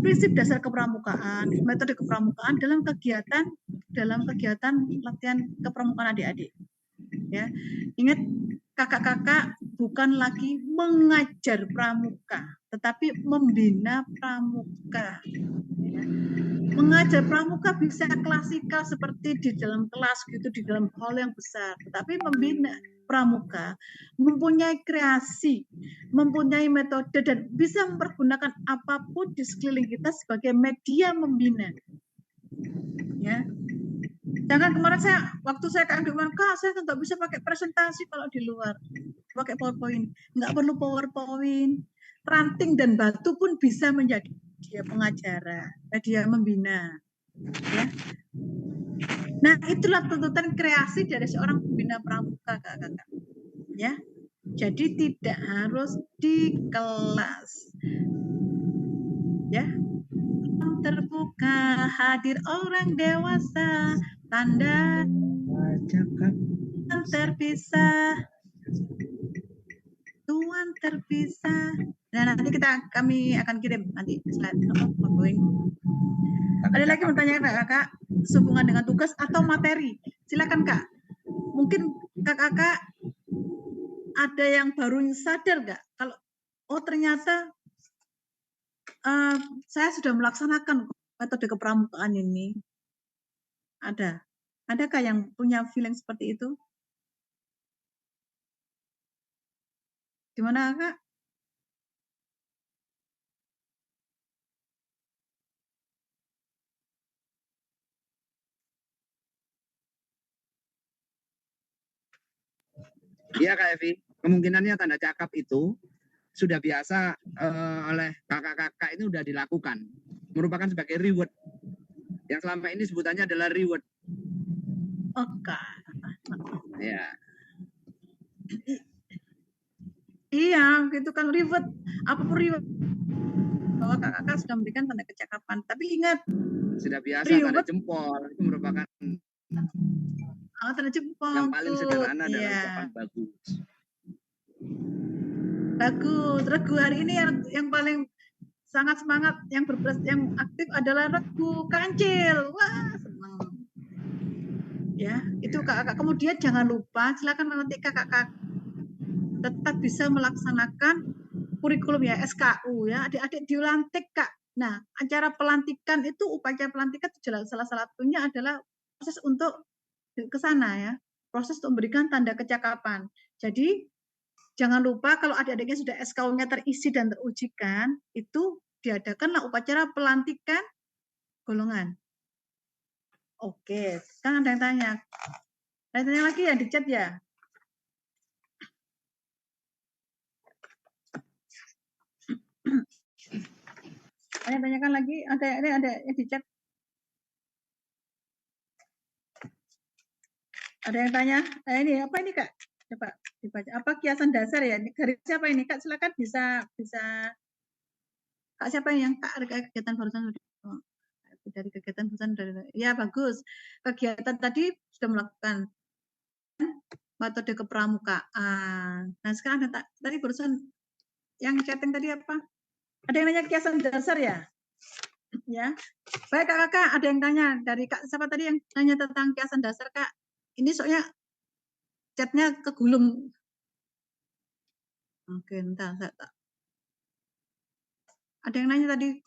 prinsip dasar kepramukaan, metode kepramukaan dalam kegiatan latihan kepramukaan adik-adik. Ya, ingat kakak-kakak bukan lagi mengajar pramuka, tetapi membina pramuka. Ya. Mengajar pramuka bisa klasikal seperti di dalam kelas gitu, di dalam hall yang besar, tetapi membina pramuka mempunyai kreasi, mempunyai metode, dan bisa mempergunakan apapun di sekeliling kita sebagai media membina. Ya. Jangan kemarin waktu saya ke Kak, saya nggak bisa pakai presentasi kalau di luar, pakai PowerPoint. Nggak perlu PowerPoint, ranting dan batu pun bisa menjadi media pengacara, media membina. Ya. Nah, itulah tuntutan kreasi dari seorang pembina pramuka, kakak-kakak. Ya, jadi tidak harus di kelas. Ya, terbuka, hadir orang dewasa, tanda Cakap terpisah, tuan terpisah. Nah, nanti kami akan kirim nanti slide PowerPoint. Ada lagi bertanya kakak sehubungan dengan tugas atau materi? Silakan Kak. Mungkin kakak ada yang baru sadar nggak kalau ternyata saya sudah melaksanakan metode kepramukaan ini. Adakah yang punya feeling seperti itu? Gimana Kak? Iya Kak Evi, kemungkinannya tanda cakap itu sudah biasa oleh kakak-kakak ini sudah dilakukan, merupakan sebagai reward. Yang selama ini sebutannya adalah reward. Oke. Ya. Iya, gitu kan reward. Apapun reward. Bahwa kakak sudah memberikan tanda kecakapan. Tapi ingat, sudah biasa reward, tanda jempol itu merupakan tanda jempol yang paling sederhana dalam iya. ucapan bagus. Bagus. Regu hari ini yang paling sangat semangat, yang yang aktif adalah Regu Kancil. Wah, senang. Ya, itu kakak. Kemudian jangan lupa, silakan nanti kakak tetap bisa melaksanakan kurikulum ya, SKU ya. Adik-adik dilantik Kak. Nah, acara pelantikan itu, upacara pelantikan itu salah satunya adalah proses untuk ke sana ya. Proses untuk memberikan tanda kecakapan. Jadi, jangan lupa kalau adik-adiknya sudah SKU-nya terisi dan terujikan, itu diadakanlah upacara pelantikan golongan. Oke, sekarang ada yang tanya. Ada yang tanya lagi ya di chat ya? Tanyakan lagi, ada yang di chat. Ada yang tanya, ini apa ini Kak? Coba dibaca. Apa kiasan dasar ya? Ini garis siapa ini Kak? Silakan bisa Kak siapa yang Kak kegiatan barusan dari kegiatan barusan dari ya bagus. Kegiatan tadi sudah melakukan metode kepramukaan. Nah, sekarang tadi barusan yang chatting tadi apa? Ada yang nanya kiasan dasar ya? Ya. Baik Kak, ada yang tanya dari Kak siapa tadi yang nanya tentang kiasan dasar Kak? Ini soalnya chatnya kegulung Oke, entar ada yang nanya tadi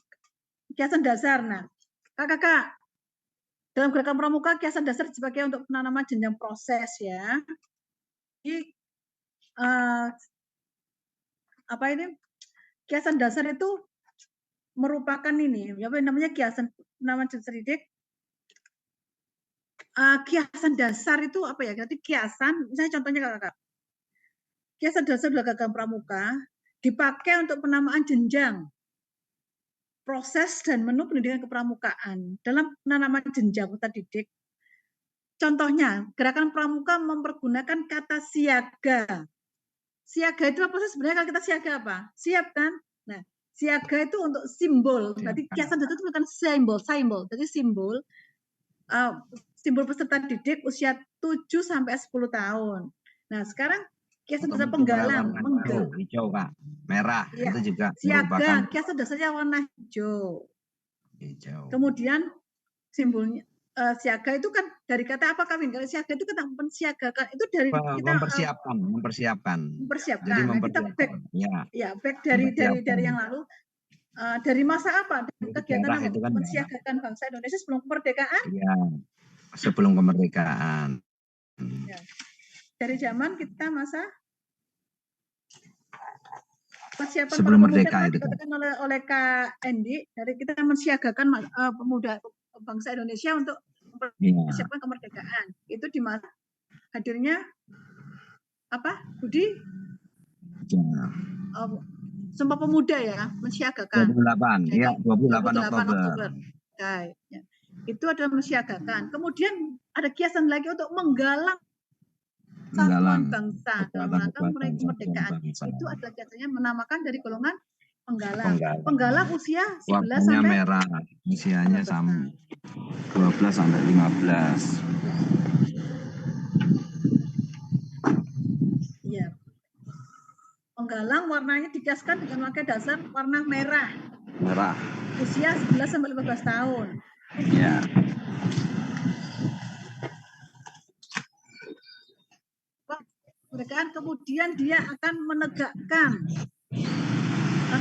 kiasan dasar. Nah, kakak, dalam gerakan pramuka kiasan dasar dipakai untuk penanaman jenjang proses ya. Jadi apa ini? Kiasan dasar itu merupakan ini, apa namanya kiasan penanaman jenjang didik. Kiasan dasar itu apa ya? Berarti kiasan, misalnya contohnya kakak. Kiasan dasar adalah gerakan pramuka dipakai untuk penamaan jenjang proses dan menu pendidikan kepramukaan dalam penanaman jenjang peserta didik. Contohnya, gerakan pramuka mempergunakan kata siaga. Siaga itu apa sih sebenarnya? Kalau kita siaga apa? Siap kan? Nah, siaga itu untuk simbol. Berarti kiasan dasar itu bukan simbol. Jadi simbol peserta didik usia 7 sampai 10 tahun. Nah, sekarang kiasan dasar penggalang, hijau Kak, merah ya, itu juga siaga, kiasan dasarnya warna hijau. Kemudian simbolnya siaga itu kan dari kata apa Kawin? Kalau siaga itu kata mensiagakan, itu dari kita mempersiapkan. Jadi nah, kita back, back dari yang lalu. Dari masa apa? Dari kegiatan apa? Kan mensiagakan bangsa Indonesia sebelum kemerdekaan? Iya, sebelum kemerdekaan. Ya. Dari zaman kita masa persiapan sebelum merdeka itu dikatakan oleh Kak Endi, dari kita mensiagakan pemuda bangsa Indonesia untuk mempersiapkan kemerdekaan. Itu di mana hadirnya apa? Budi? Ya. Sumpah Pemuda ya, mensiagakan. 28 Oktober. Okay. Ya. Itu adalah mensiagakan. Kemudian ada kiasan lagi untuk menggalang satuan bangsa dalam rangka meraih kemerdekaan. Itu adalah kiasannya menamakan dari golongan penggalang. Penggalang usia 11 sampai merah, usianya sama 12 sampai 15. Iya. Penggalang warnanya dikiaskan dengan pakai dasar warna merah. Merah. Usia 11 sampai 15 tahun. Iya. Kemerdekaan, kemudian dia akan menegakkan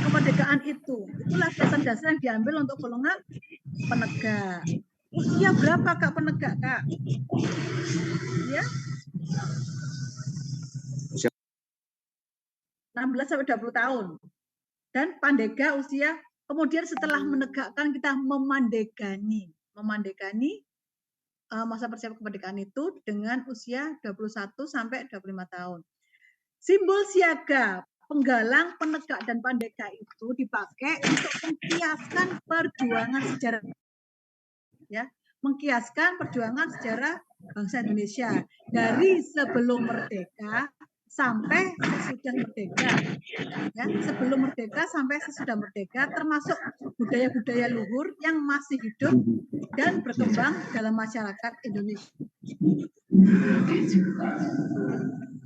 kemerdekaan itu. Itulah kiasan dasar yang diambil untuk golongan penegak. Usia berapa Kak penegak Kak? Ya? 16 sampai 20 tahun. Dan pandega usia, kemudian setelah menegakkan kita memandegani masa persiapan kemerdekaan itu dengan usia 21 sampai 25 tahun. Simbol siaga, penggalang, penegak, dan pandega itu dipakai untuk mengkiaskan perjuangan sejarah. Ya, mengkiaskan perjuangan sejarah bangsa Indonesia dari sebelum merdeka sampai sesudah merdeka, ya, sebelum merdeka sampai sesudah merdeka, termasuk budaya-budaya luhur yang masih hidup dan berkembang dalam masyarakat Indonesia.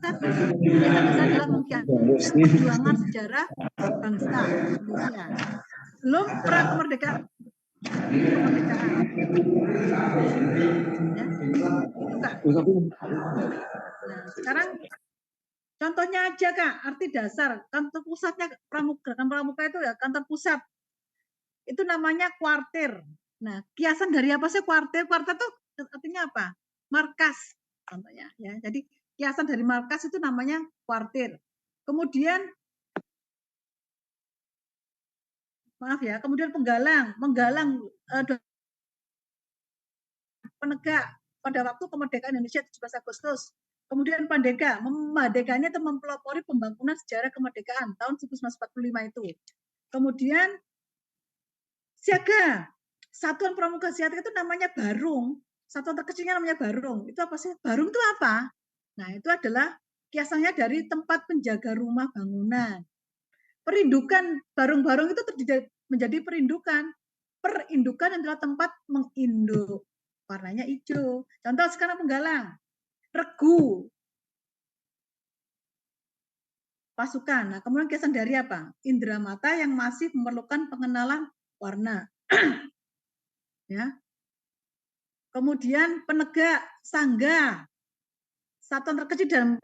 Kita adalah mengkiaskan perjuangan sejarah bangsa Indonesia. Belum pra kemerdekaan. Ya, itu Kak. Nah, sekarang contohnya aja Kak, arti dasar kantor pusatnya gerakan pramuka itu ya kantor pusat. Itu namanya kuartir. Nah, kiasan dari apa sih kuartir? Kuartir itu artinya apa? Markas contohnya ya. Jadi kiasan dari markas itu namanya kuartir. Kemudian kemudian menggalang penegak pada waktu kemerdekaan Indonesia 17 Agustus. Kemudian pandega, memandeganya itu mempelopori pembangunan sejarah kemerdekaan tahun 1945 itu. Kemudian siaga, satuan pramuka siaga itu namanya barung. Satuan terkecilnya namanya barung. Itu apa sih? Barung itu apa? Nah, itu adalah kiasannya dari tempat penjaga rumah bangunan. Perindukan, barung-barung itu menjadi perindukan. Perindukan adalah tempat menginduk. Warnanya hijau. Contoh sekarang penggalang. Regu. Pasukan. Nah, kemudian kiasan dari apa? Indera mata yang masih memerlukan pengenalan warna. Ya. Kemudian penegak, sangga. Satuan terkecil dalam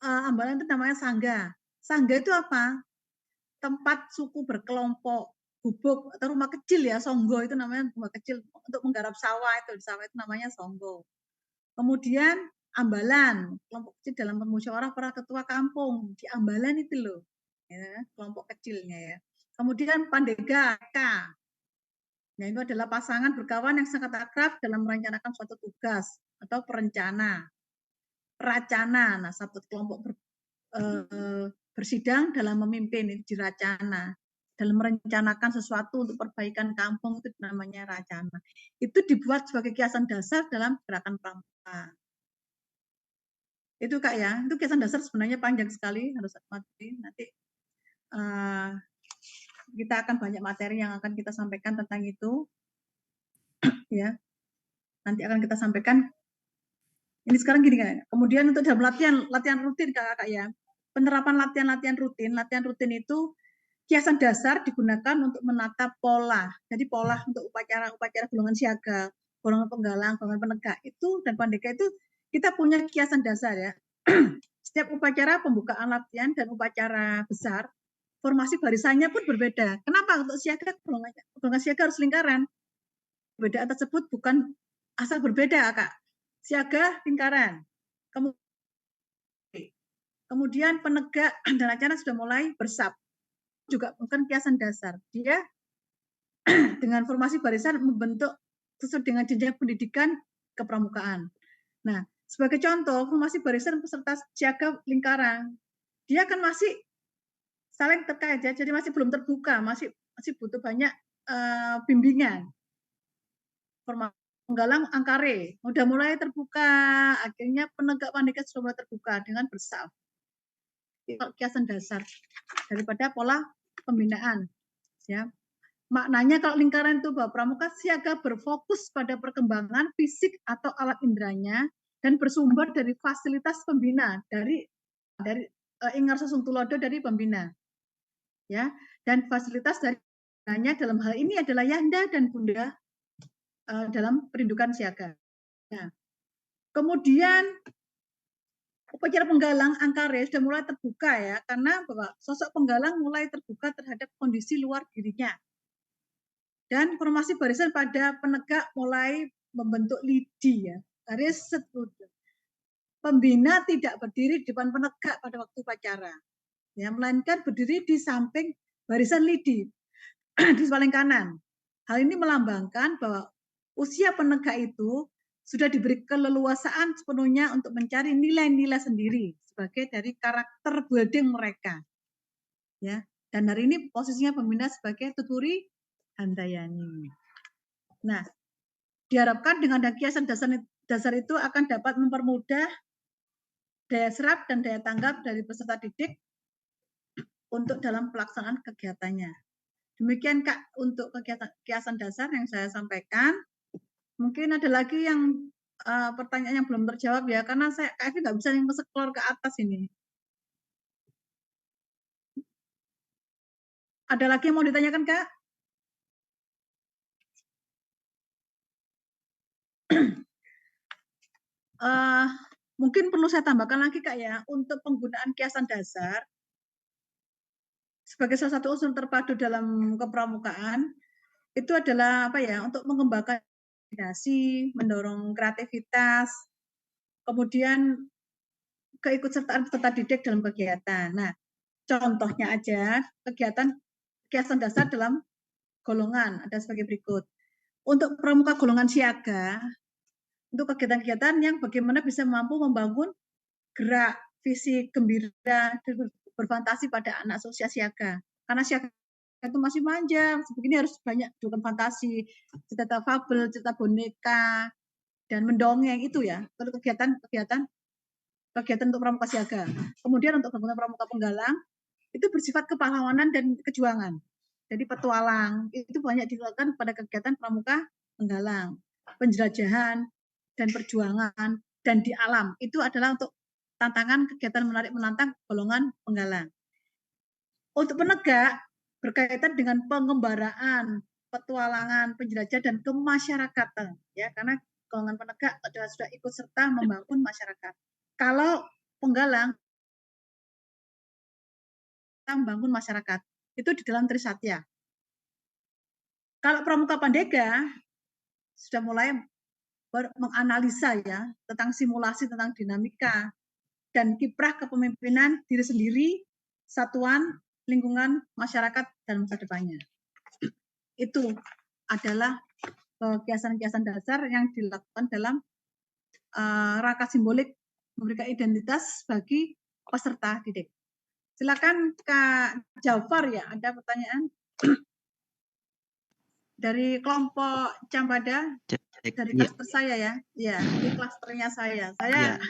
ambalan itu namanya sangga. Sangga itu apa? Tempat suku berkelompok, gubuk atau rumah kecil ya, songgo itu namanya rumah kecil untuk menggarap sawah itu, di sawah itu namanya songgo. Kemudian ambalan, kelompok kecil dalam permusyawarah para ketua kampung, di ambalan itu loh, ya, kelompok kecilnya ya. Kemudian pandega, nah itu adalah pasangan berkawan yang sangat akrab dalam merencanakan suatu tugas atau perencana. Racana, nah satu kelompok bersidang dalam memimpin, itu diracana. Dalam merencanakan sesuatu untuk perbaikan kampung itu namanya racana. Itu dibuat sebagai kiasan dasar dalam gerakan pramuka. Itu Kak ya, itu kiasan dasar sebenarnya panjang sekali, harus materi. Nanti kita akan banyak materi yang akan kita sampaikan tentang itu. Ya, nanti akan kita sampaikan. Ini sekarang gini kan. Kemudian untuk dalam latihan rutin Kakak ya. Penerapan latihan rutin itu kiasan dasar digunakan untuk menata pola. Jadi pola untuk upacara golongan siaga, golongan penggalang, golongan penegak itu dan pandega itu kita punya kiasan dasar ya. Setiap upacara pembukaan latihan dan upacara besar, formasi barisannya pun berbeda. Kenapa? Untuk siaga golongan siaga harus lingkaran. Perbedaan tersebut bukan asal berbeda, Kak. Siaga lingkaran. Kemudian penegak dan racana sudah mulai bersab. Juga bukan kiasan dasar. Dia dengan formasi barisan membentuk sesuai dengan jenjang pendidikan kepramukaan. Nah, sebagai contoh, formasi barisan peserta siaga lingkaran, dia kan masih saling terkait ya, jadi masih belum terbuka, masih butuh banyak bimbingan. Formasi penggalang angkare udah mulai terbuka, akhirnya penegak pandega sudah mulai terbuka dengan bersaf. Kiasan dasar daripada pola pembinaan ya. Maknanya kalau lingkaran itu bahwa pramuka siaga berfokus pada perkembangan fisik atau alat inderanya dan bersumber dari fasilitas pembina dari Ingar Sosong Tulodo dari pembina ya, dan fasilitas dari dalam hal ini adalah Yanda dan Bunda dalam perindukan siaga. Nah, kemudian upacara penggalang angkare sudah mulai terbuka ya, karena bahwa sosok penggalang mulai terbuka terhadap kondisi luar dirinya. Dan formasi barisan pada penegak mulai membentuk lidi ya, garis setuju. Pembina tidak berdiri di depan penegak pada waktu upacara, ya, melainkan berdiri di samping barisan lidi di paling kanan. Hal ini melambangkan bahwa usia penegak itu sudah diberi keleluasaan sepenuhnya untuk mencari nilai-nilai sendiri sebagai dari karakter building mereka. Ya, dan hari ini posisinya pembina sebagai Tuturi Handayani. Nah, diharapkan dengan kiasan dasar itu akan dapat mempermudah daya serap dan daya tanggap dari peserta didik untuk dalam pelaksanaan kegiatannya. Demikian Kak untuk kegiatan kiasan dasar yang saya sampaikan. Mungkin ada lagi yang pertanyaan yang belum terjawab ya, karena saya Kak Evi nggak bisa yang scroll ke atas ini. Ada lagi yang mau ditanyakan Kak? Mungkin perlu saya tambahkan lagi Kak ya, untuk penggunaan kiasan dasar sebagai salah satu unsur terpadu dalam kepramukaan itu adalah apa ya, untuk mengembangkan imajinasi, mendorong kreativitas, kemudian keikutsertaan peserta didik dalam kegiatan. Nah, contohnya aja kegiatan kiasan dasar dalam golongan ada sebagai berikut. Untuk pramuka golongan siaga, untuk kegiatan-kegiatan yang bagaimana bisa mampu membangun gerak, fisik, gembira, berfantasi pada anak usia siaga. Karena siaga itu masih manja, begini harus banyak dukungan fantasi, cerita fabel, cerita boneka, dan mendongeng itu ya. Kalau kegiatan untuk pramuka siaga. Kemudian untuk bangunan pramuka penggalang itu bersifat kepahlawanan dan kejuangan. Jadi petualang itu banyak dilakukan pada kegiatan pramuka penggalang, penjelajahan dan perjuangan dan di alam itu adalah untuk tantangan kegiatan menarik menantang golongan penggalang. Untuk penegak berkaitan dengan pengembaraan, petualangan, penjelajahan dan kemasyarakatan ya, karena golongan penegak adalah sudah ikut serta membangun masyarakat. Kalau penggalang membangun masyarakat. Itu di dalam Trisatya. Kalau Pramuka Pandega sudah mulai menganalisa ya tentang simulasi, tentang dinamika dan kiprah kepemimpinan diri sendiri, satuan, lingkungan, masyarakat dan masa depannya. Itu adalah kiasan-kiasan dasar yang dilakukan dalam rangka simbolik memberikan identitas bagi peserta didik. Silakan Kak Jafar ya, ada pertanyaan dari kelompok Campada, dari klaster saya ya. Ya, ini klasternya saya. Saya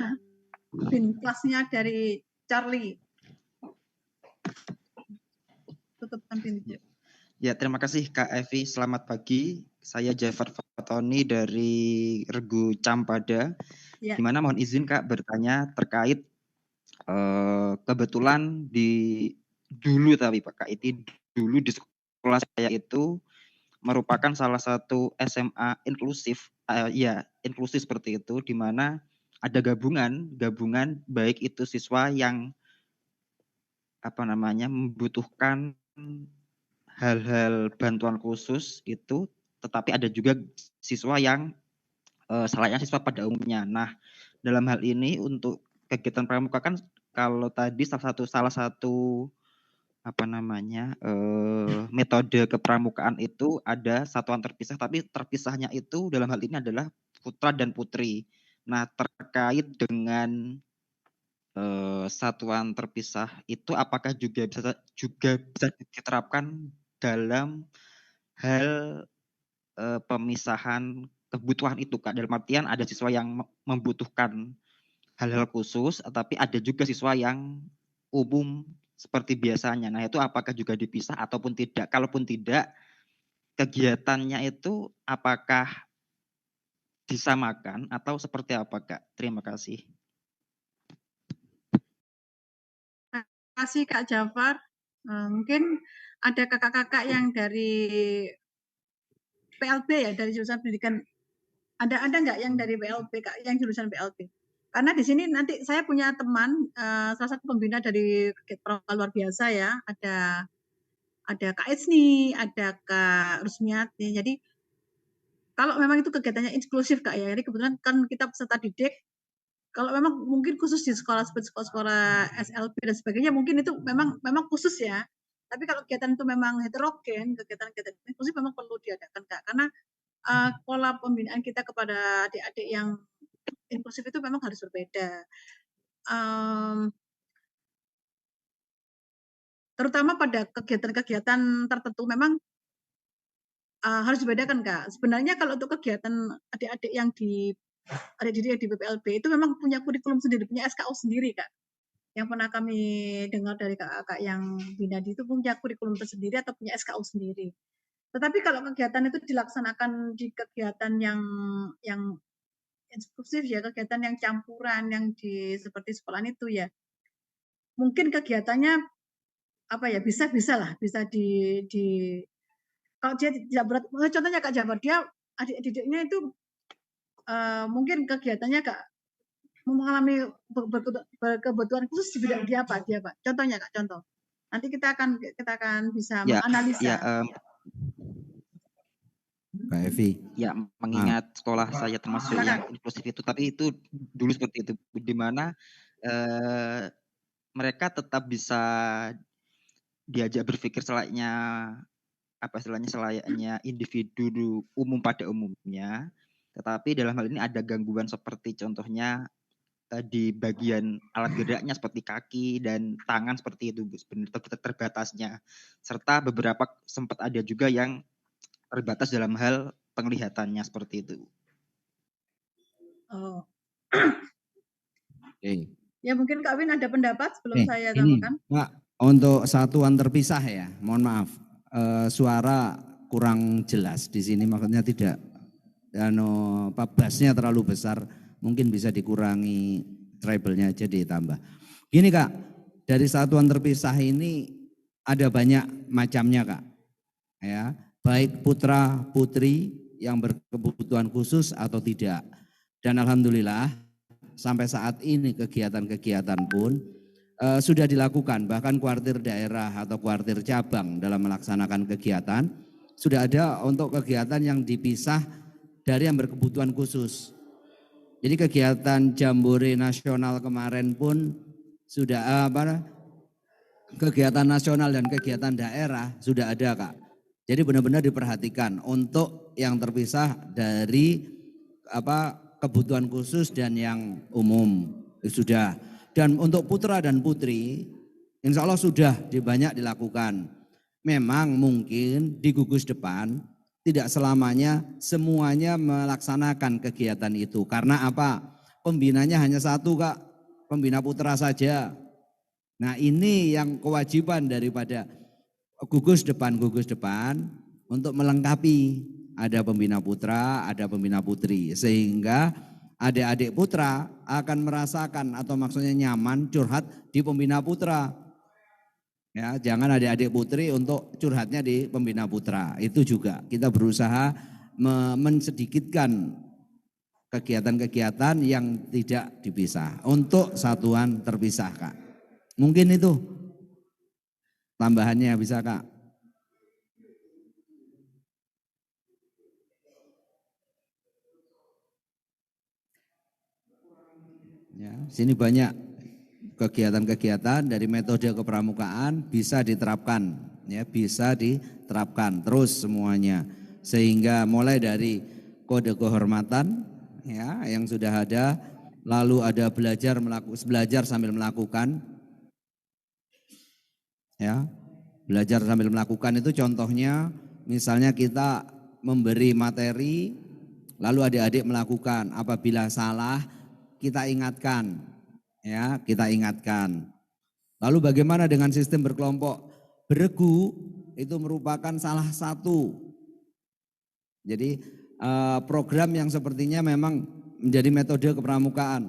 bin kelasnya dari Charlie. Tutupkan pintu. Ya, terima kasih Kak Evi. Selamat pagi. Saya Jafar Fatoni dari Regu Campada. Ya. Dimana mohon izin Kak bertanya terkait kebetulan dulu Pak Kak, itu dulu di sekolah saya itu merupakan salah satu SMA inklusif, inklusif seperti itu, di mana ada gabungan baik itu siswa yang membutuhkan hal-hal bantuan khusus itu, tetapi ada juga siswa yang selayaknya siswa pada umumnya. Nah, dalam hal ini untuk kegiatan pramuka kan kalau tadi salah satu metode kepramukaan itu ada satuan terpisah, tapi terpisahnya itu dalam hal ini adalah putra dan putri. Nah, terkait dengan satuan terpisah itu apakah juga bisa diterapkan dalam hal pemisahan kebutuhan itu Kak? Dalam artian ada siswa yang membutuhkan hal-hal khusus, tapi ada juga siswa yang umum seperti biasanya. Nah, itu apakah juga dipisah ataupun tidak? Kalaupun tidak, kegiatannya itu apakah disamakan atau seperti apa Kak? Terima kasih. Terima kasih Kak Jafar. Mungkin ada kakak-kakak yang dari PLB ya, dari jurusan pendidikan. Ada nggak yang dari PLB Kak, yang jurusan PLB? Karena di sini nanti saya punya teman, salah satu pembina dari Pramuka luar biasa ya, ada Kak Esni, ada Kak Rusmiati. Jadi kalau memang itu kegiatannya inklusif Kak ya, jadi kebetulan kan kita peserta didik, kalau memang mungkin khusus di sekolah seperti sekolah SLB dan sebagainya, mungkin itu memang khusus ya. Tapi kalau kegiatan itu memang heterogen, kegiatan inklusif memang perlu diadakan Kak, karena pola pembinaan kita kepada adik-adik yang inklusif itu memang harus berbeda. Terutama pada kegiatan-kegiatan tertentu memang harus dibedakan Kak. Sebenarnya kalau untuk kegiatan adik-adik yang di PPLB itu memang punya kurikulum sendiri, punya SKU sendiri Kak. Yang pernah kami dengar dari kakak yang Binadi itu punya kurikulum tersendiri atau punya SKU sendiri. Tetapi kalau kegiatan itu dilaksanakan di kegiatan yang inklusif ya, kegiatan yang campuran yang seperti sekolahan itu ya, mungkin kegiatannya bisa di kalau dia tidak berat, contohnya Kak Jafar, dia adik-didiknya itu mungkin kegiatannya mengalami kebutuhan khusus di bidang dia apa? Contohnya Kak, contoh. Nanti kita akan bisa menganalisa. Kak Evi. Ya, mengingat sekolah saya termasuk yang inklusif itu, tapi itu dulu seperti itu, di mana mereka tetap bisa diajak berpikir selayaknya individu umum pada umumnya, tetapi dalam hal ini ada gangguan seperti contohnya di bagian alat geraknya seperti kaki dan tangan seperti itu terbatasnya, serta beberapa sempat ada juga yang terbatas dalam hal penglihatannya seperti itu. Oh. Oke. Ya mungkin Kak Win ada pendapat sebelum saya tambahkan. Pak, untuk satuan terpisah ya, mohon maaf, suara kurang jelas di sini, maksudnya tidak, bassnya terlalu besar, mungkin bisa dikurangi treble-nya aja ditambah. Gini Kak, dari satuan terpisah ini ada banyak macamnya Kak, ya, baik putra putri yang berkebutuhan khusus atau tidak. Dan alhamdulillah sampai saat ini kegiatan-kegiatan pun sudah dilakukan, bahkan kuartir daerah atau kuartir cabang dalam melaksanakan kegiatan sudah ada untuk kegiatan yang dipisah dari yang berkebutuhan khusus. Jadi kegiatan Jambore Nasional kemarin pun sudah kegiatan nasional dan kegiatan daerah sudah ada, Kak. Jadi benar-benar diperhatikan untuk yang terpisah dari kebutuhan khusus dan yang umum sudah. Dan untuk putra dan putri, insya Allah sudah banyak dilakukan. Memang mungkin di gugus depan tidak selamanya semuanya melaksanakan kegiatan itu. Karena apa? Pembinanya hanya satu, Kak, pembina putra saja. Nah ini yang kewajiban daripada gugus depan untuk melengkapi. Ada pembina putra, ada pembina putri. Sehingga adik-adik putra akan merasakan atau maksudnya nyaman curhat di pembina putra. Ya, jangan adik-adik putri untuk curhatnya di pembina putra. Itu juga kita berusaha mensedikitkan kegiatan-kegiatan yang tidak dipisah untuk satuan terpisah, Kak. Mungkin itu tambahannya bisa, Kak. Ya, sini banyak kegiatan-kegiatan dari metode kepramukaan bisa diterapkan, ya bisa diterapkan terus semuanya, sehingga mulai dari kode kehormatan, ya yang sudah ada, lalu ada belajar sambil melakukan, ya belajar sambil melakukan itu contohnya, misalnya kita memberi materi, lalu adik-adik melakukan, apabila salah kita ingatkan, ya kita ingatkan. Lalu bagaimana dengan sistem berkelompok? Beregu itu merupakan salah satu. Jadi program yang sepertinya memang menjadi metode kepramukaan.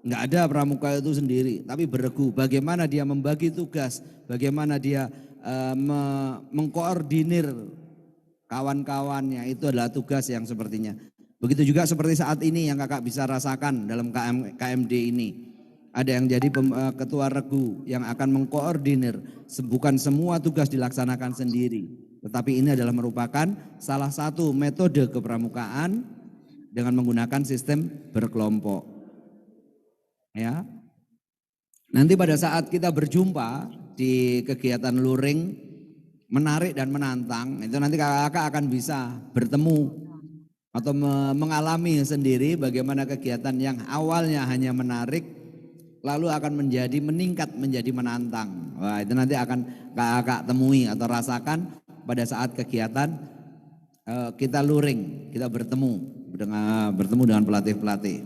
Enggak ada pramuka itu sendiri, tapi beregu. Bagaimana dia membagi tugas, bagaimana dia mengkoordinir kawan-kawannya, itu adalah tugas yang sepertinya. Begitu juga seperti saat ini yang kakak bisa rasakan dalam KMD ini. Ada yang jadi ketua regu yang akan mengkoordinir. Bukan semua tugas dilaksanakan sendiri. Tetapi ini adalah merupakan salah satu metode kepramukaan dengan menggunakan sistem berkelompok. Ya. Nanti pada saat kita berjumpa di kegiatan luring, menarik dan menantang, itu nanti kakak akan bisa bertemu atau mengalami sendiri bagaimana kegiatan yang awalnya hanya menarik lalu akan meningkat menjadi menantang. Wah, itu nanti akan kakak temui atau rasakan pada saat kegiatan kita luring, kita bertemu dengan pelatih-pelatih.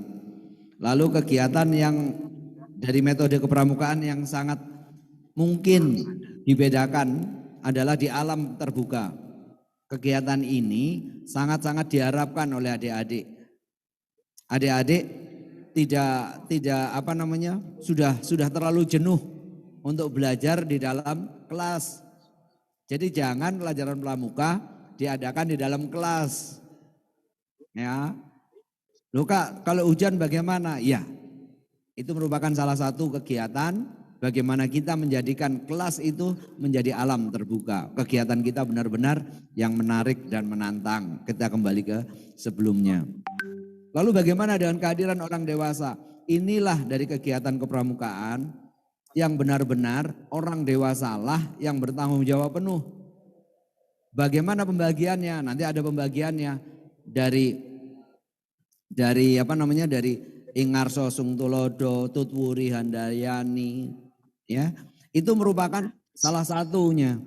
Lalu kegiatan yang dari metode kepramukaan yang sangat mungkin dibedakan adalah di alam terbuka. Kegiatan ini sangat-sangat diharapkan oleh adik-adik. Adik-adik tidak sudah terlalu jenuh untuk belajar di dalam kelas. Jadi jangan pelajaran pramuka diadakan di dalam kelas. Ya. Loh Kak, kalau hujan bagaimana? Ya. Itu merupakan salah satu kegiatan bagaimana kita menjadikan kelas itu menjadi alam terbuka. Kegiatan kita benar-benar yang menarik dan menantang. Kita kembali ke sebelumnya. Lalu bagaimana dengan kehadiran orang dewasa? Inilah dari kegiatan kepramukaan yang benar-benar orang dewasalah yang bertanggung jawab penuh. Bagaimana pembagiannya? Nanti ada pembagiannya dari Ingarso Sungtulodo, Tutwuri Handayani, ya itu merupakan salah satunya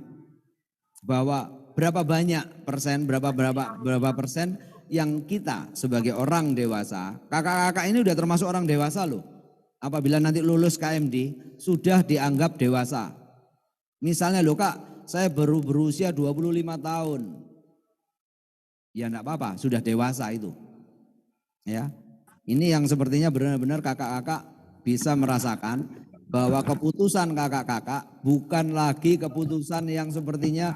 bahwa berapa banyak persen, berapa persen yang kita sebagai orang dewasa, kakak-kakak ini udah termasuk orang dewasa loh. Apabila nanti lulus KMD sudah dianggap dewasa. Misalnya loh Kak, saya baru berusia 25 tahun. Ya enggak apa-apa, sudah dewasa itu. Ya. Ini yang sepertinya benar-benar kakak-kakak bisa merasakan bahwa keputusan kakak-kakak bukan lagi keputusan yang sepertinya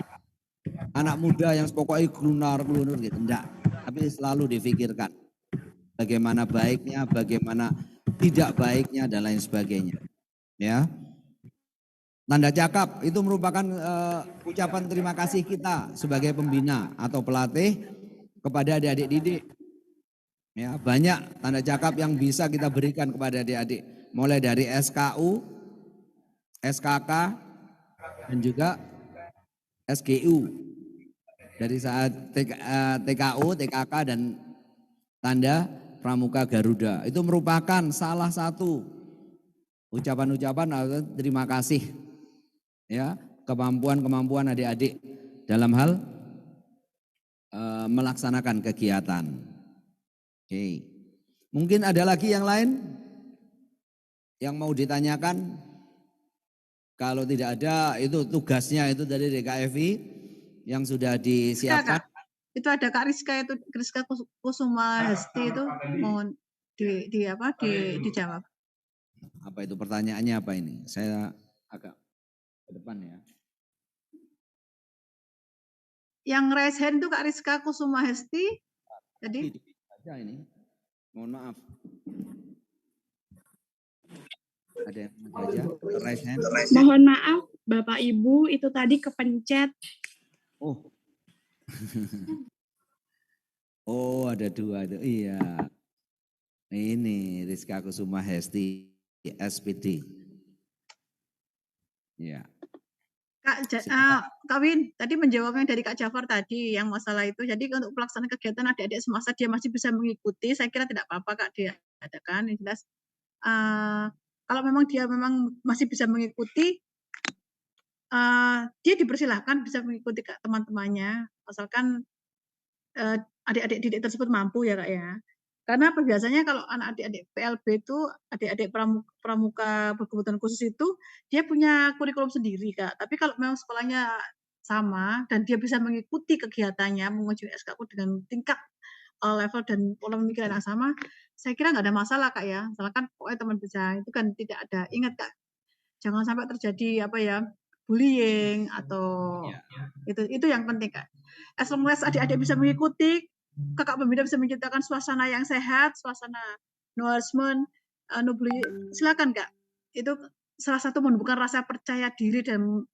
anak muda yang pokoknya glunur gitu. Enggak, tapi selalu difikirkan bagaimana baiknya, bagaimana tidak baiknya dan lain sebagainya. Ya. Tanda cakap itu merupakan ucapan terima kasih kita sebagai pembina atau pelatih kepada adik-adik didik. Ya, banyak tanda cakap yang bisa kita berikan kepada adik-adik, mulai dari SKU, SKK, dan juga SGU. Dari saat TKU, TKK, dan tanda Pramuka Garuda. Itu merupakan salah satu ucapan-ucapan atau terima kasih, ya, kemampuan adik-adik dalam hal melaksanakan kegiatan. Oke. Mungkin ada lagi yang lain yang mau ditanyakan? Kalau tidak ada, itu tugasnya itu dari DKFI yang sudah disiapkan. Itu ada Kak Rizka, itu Rizka Kusuma Hesti, itu mohon dijawab. Apa itu pertanyaannya, apa ini? Saya agak ke depan ya. Yang raise hand itu Kak Rizka Kusuma Hesti. Jadi ada ini. Mohon maaf. Ada yang aja raise hand. Mohon maaf Bapak Ibu, itu tadi kepencet. Oh. Oh, ada dua itu. Iya. Ini Rizka Kusuma Hesti, SPD. Ya. Kak Win, tadi menjawabnya dari Kak Jafar tadi yang masalah itu. Jadi untuk pelaksanaan kegiatan adik-adik semasa dia masih bisa mengikuti, saya kira tidak apa-apa Kak dia adakan. Yang jelas kalau memang dia memang masih bisa mengikuti, dia dipersilahkan bisa mengikuti Kak teman-temannya, asalkan adik-adik didik tersebut mampu ya Kak ya. Karena biasanya kalau anak adik-adik PLB itu, adik-adik pramuka berkebutuhan khusus itu, dia punya kurikulum sendiri Kak. Tapi kalau memang sekolahnya sama dan dia bisa mengikuti kegiatannya, menguji SKU dengan tingkat level dan pola pemikiran yang sama, saya kira nggak ada masalah Kak ya. Misalkan pokoknya teman bisa, itu kan tidak ada. Ingat Kak, jangan sampai terjadi bullying atau itu yang penting Kak. As long as adik-adik bisa mengikuti, kakak pembina bisa menciptakan suasana yang sehat, suasana no harassment, no bullying, silakan Kak. Itu salah satu menumbuhkan rasa percaya diri dan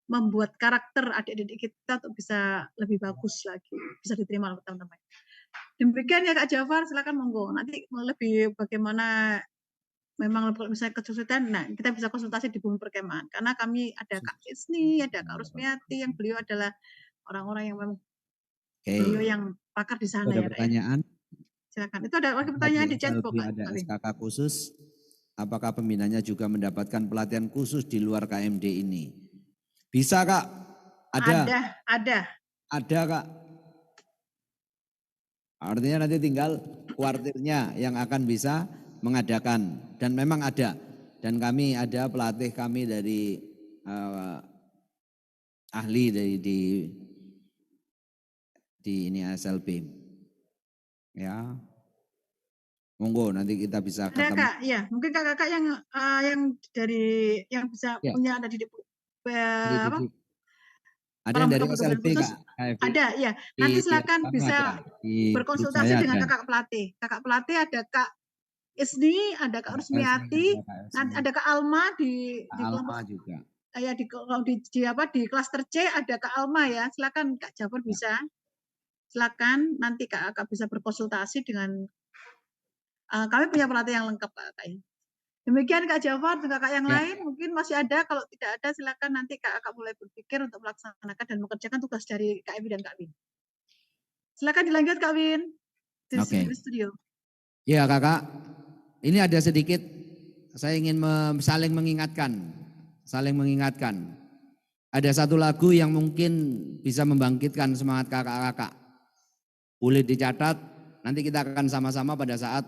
membuat karakter adik-adik kita untuk bisa lebih bagus lagi, bisa diterima oleh teman-teman. Demikian ya Kak Jafar, silakan monggo. Nanti lebih bagaimana memang misalnya kesulitan, nah kita bisa konsultasi di Bumi Perkemahan. Karena kami ada Kak Isni, ada Kak Rusmiati, yang beliau adalah orang-orang yang memang beliau yang pakar di sana. Ada ya pertanyaan? Silakan. Itu ada lagi pertanyaan di chat box. Ada SKK khusus. Apakah pembinanya juga mendapatkan pelatihan khusus di luar KMD ini? Bisa Kak? Ada. Ada Kak. Artinya nanti tinggal kuartirnya yang akan bisa mengadakan, dan memang ada. Dan kami ada pelatih kami dari ahli dari di ini SLB. Ya. Monggo nanti kita bisa ketemu. Ada Kak, ya. Mungkin kakak-kakak yang dari yang bisa punya ada di ada yang dari SLB Kak. Ada, ya. Nanti silakan bisa berkonsultasi dengan kakak pelatih. Kakak pelatih ada Kak Isni, ada Kak Rusmiati, ada Kak Alma di Alma juga. Ya di klaster C ada Kak Alma ya. Silakan Kak Jafar bisa. Silakan nanti Kak bisa berkonsultasi dengan kami punya pelatih yang lengkap Kak. Demikian Kak Jafar dan kakak yang lain mungkin masih ada. Kalau tidak ada silakan nanti kakak mulai berpikir untuk melaksanakan dan mengerjakan tugas dari Kak Evi dan Kak Win. Silakan dilanjut Kak Win di studio. Ya kakak, ini ada sedikit saya ingin saling mengingatkan. Ada satu lagu yang mungkin bisa membangkitkan semangat kakak-kakak. Boleh dicatat, nanti kita akan sama-sama pada saat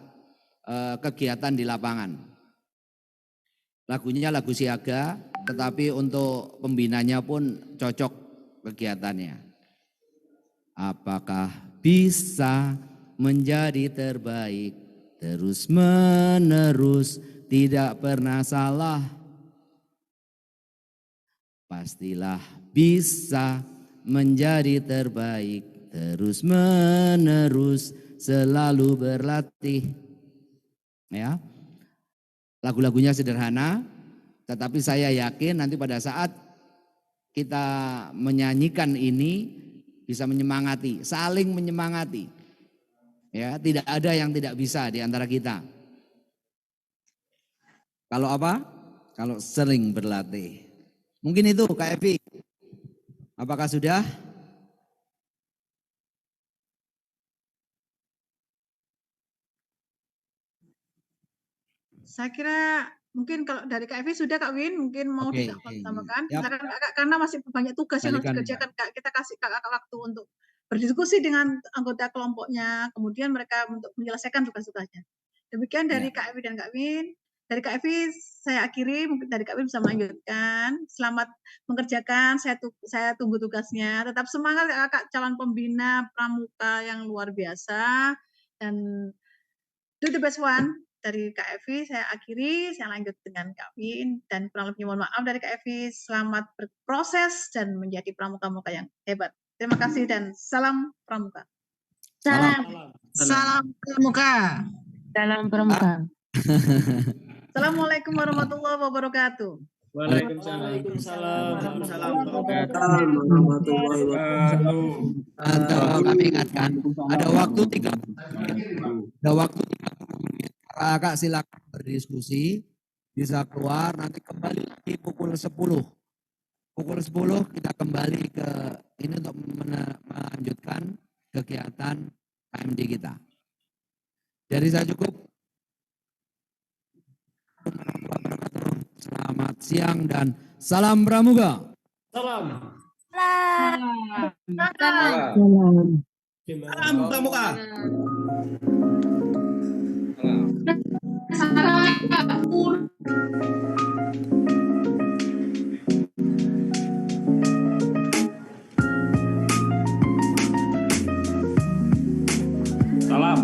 kegiatan di lapangan. Lagunya lagu siaga, tetapi untuk pembinanya pun cocok kegiatannya. Apakah bisa menjadi terbaik, terus menerus, tidak pernah salah? Pastilah bisa menjadi terbaik, terus menerus, selalu berlatih. Ya, lagu-lagunya sederhana, Tetapi saya yakin nanti pada saat kita menyanyikan ini bisa menyemangati, saling menyemangati. Ya, tidak ada yang tidak bisa di antara kita. Kalau apa? Kalau sering berlatih. Mungkin itu Kak Evi. Apakah sudah? Saya kira mungkin kalau dari Kak Evi sudah Kak Win, mungkin mau Oke, ditambahkan. Yap. Silakan Kak, karena masih banyak tugas yang harus Balikan, dikerjakan Kak. Kita kasih Kak waktu untuk berdiskusi dengan anggota kelompoknya, kemudian mereka untuk menyelesaikan tugas-tugasnya. Demikian dari Kak Evi dan Kak Win. Dari Kak Evi saya akhiri, mungkin dari Kak Win bisa melanjutkan. Selamat mengerjakan, saya tunggu tugasnya. Tetap semangat Kak, calon pembina pramuka yang luar biasa. Dan do the best one. Dari Kak Evi saya akhiri, saya lanjut dengan Kak Win, dan kurang lebih mohon maaf dari Kak Evi. Selamat berproses dan menjadi pramuka-pramuka yang hebat. Terima kasih dan salam pramuka. Salam. Salam pramuka. Salam pramuka. Assalamualaikum warahmatullahi wabarakatuh. Waalaikumsalam. Atau kami ingatkan ada waktu 3 Kakak silakan berdiskusi, bisa keluar, nanti kembali lagi pukul 10. Pukul 10 kita kembali ke ini untuk melanjutkan kegiatan KMD kita. Dari saya cukup. Selamat siang dan salam pramuka. Salam. Salam pramuka. Salam.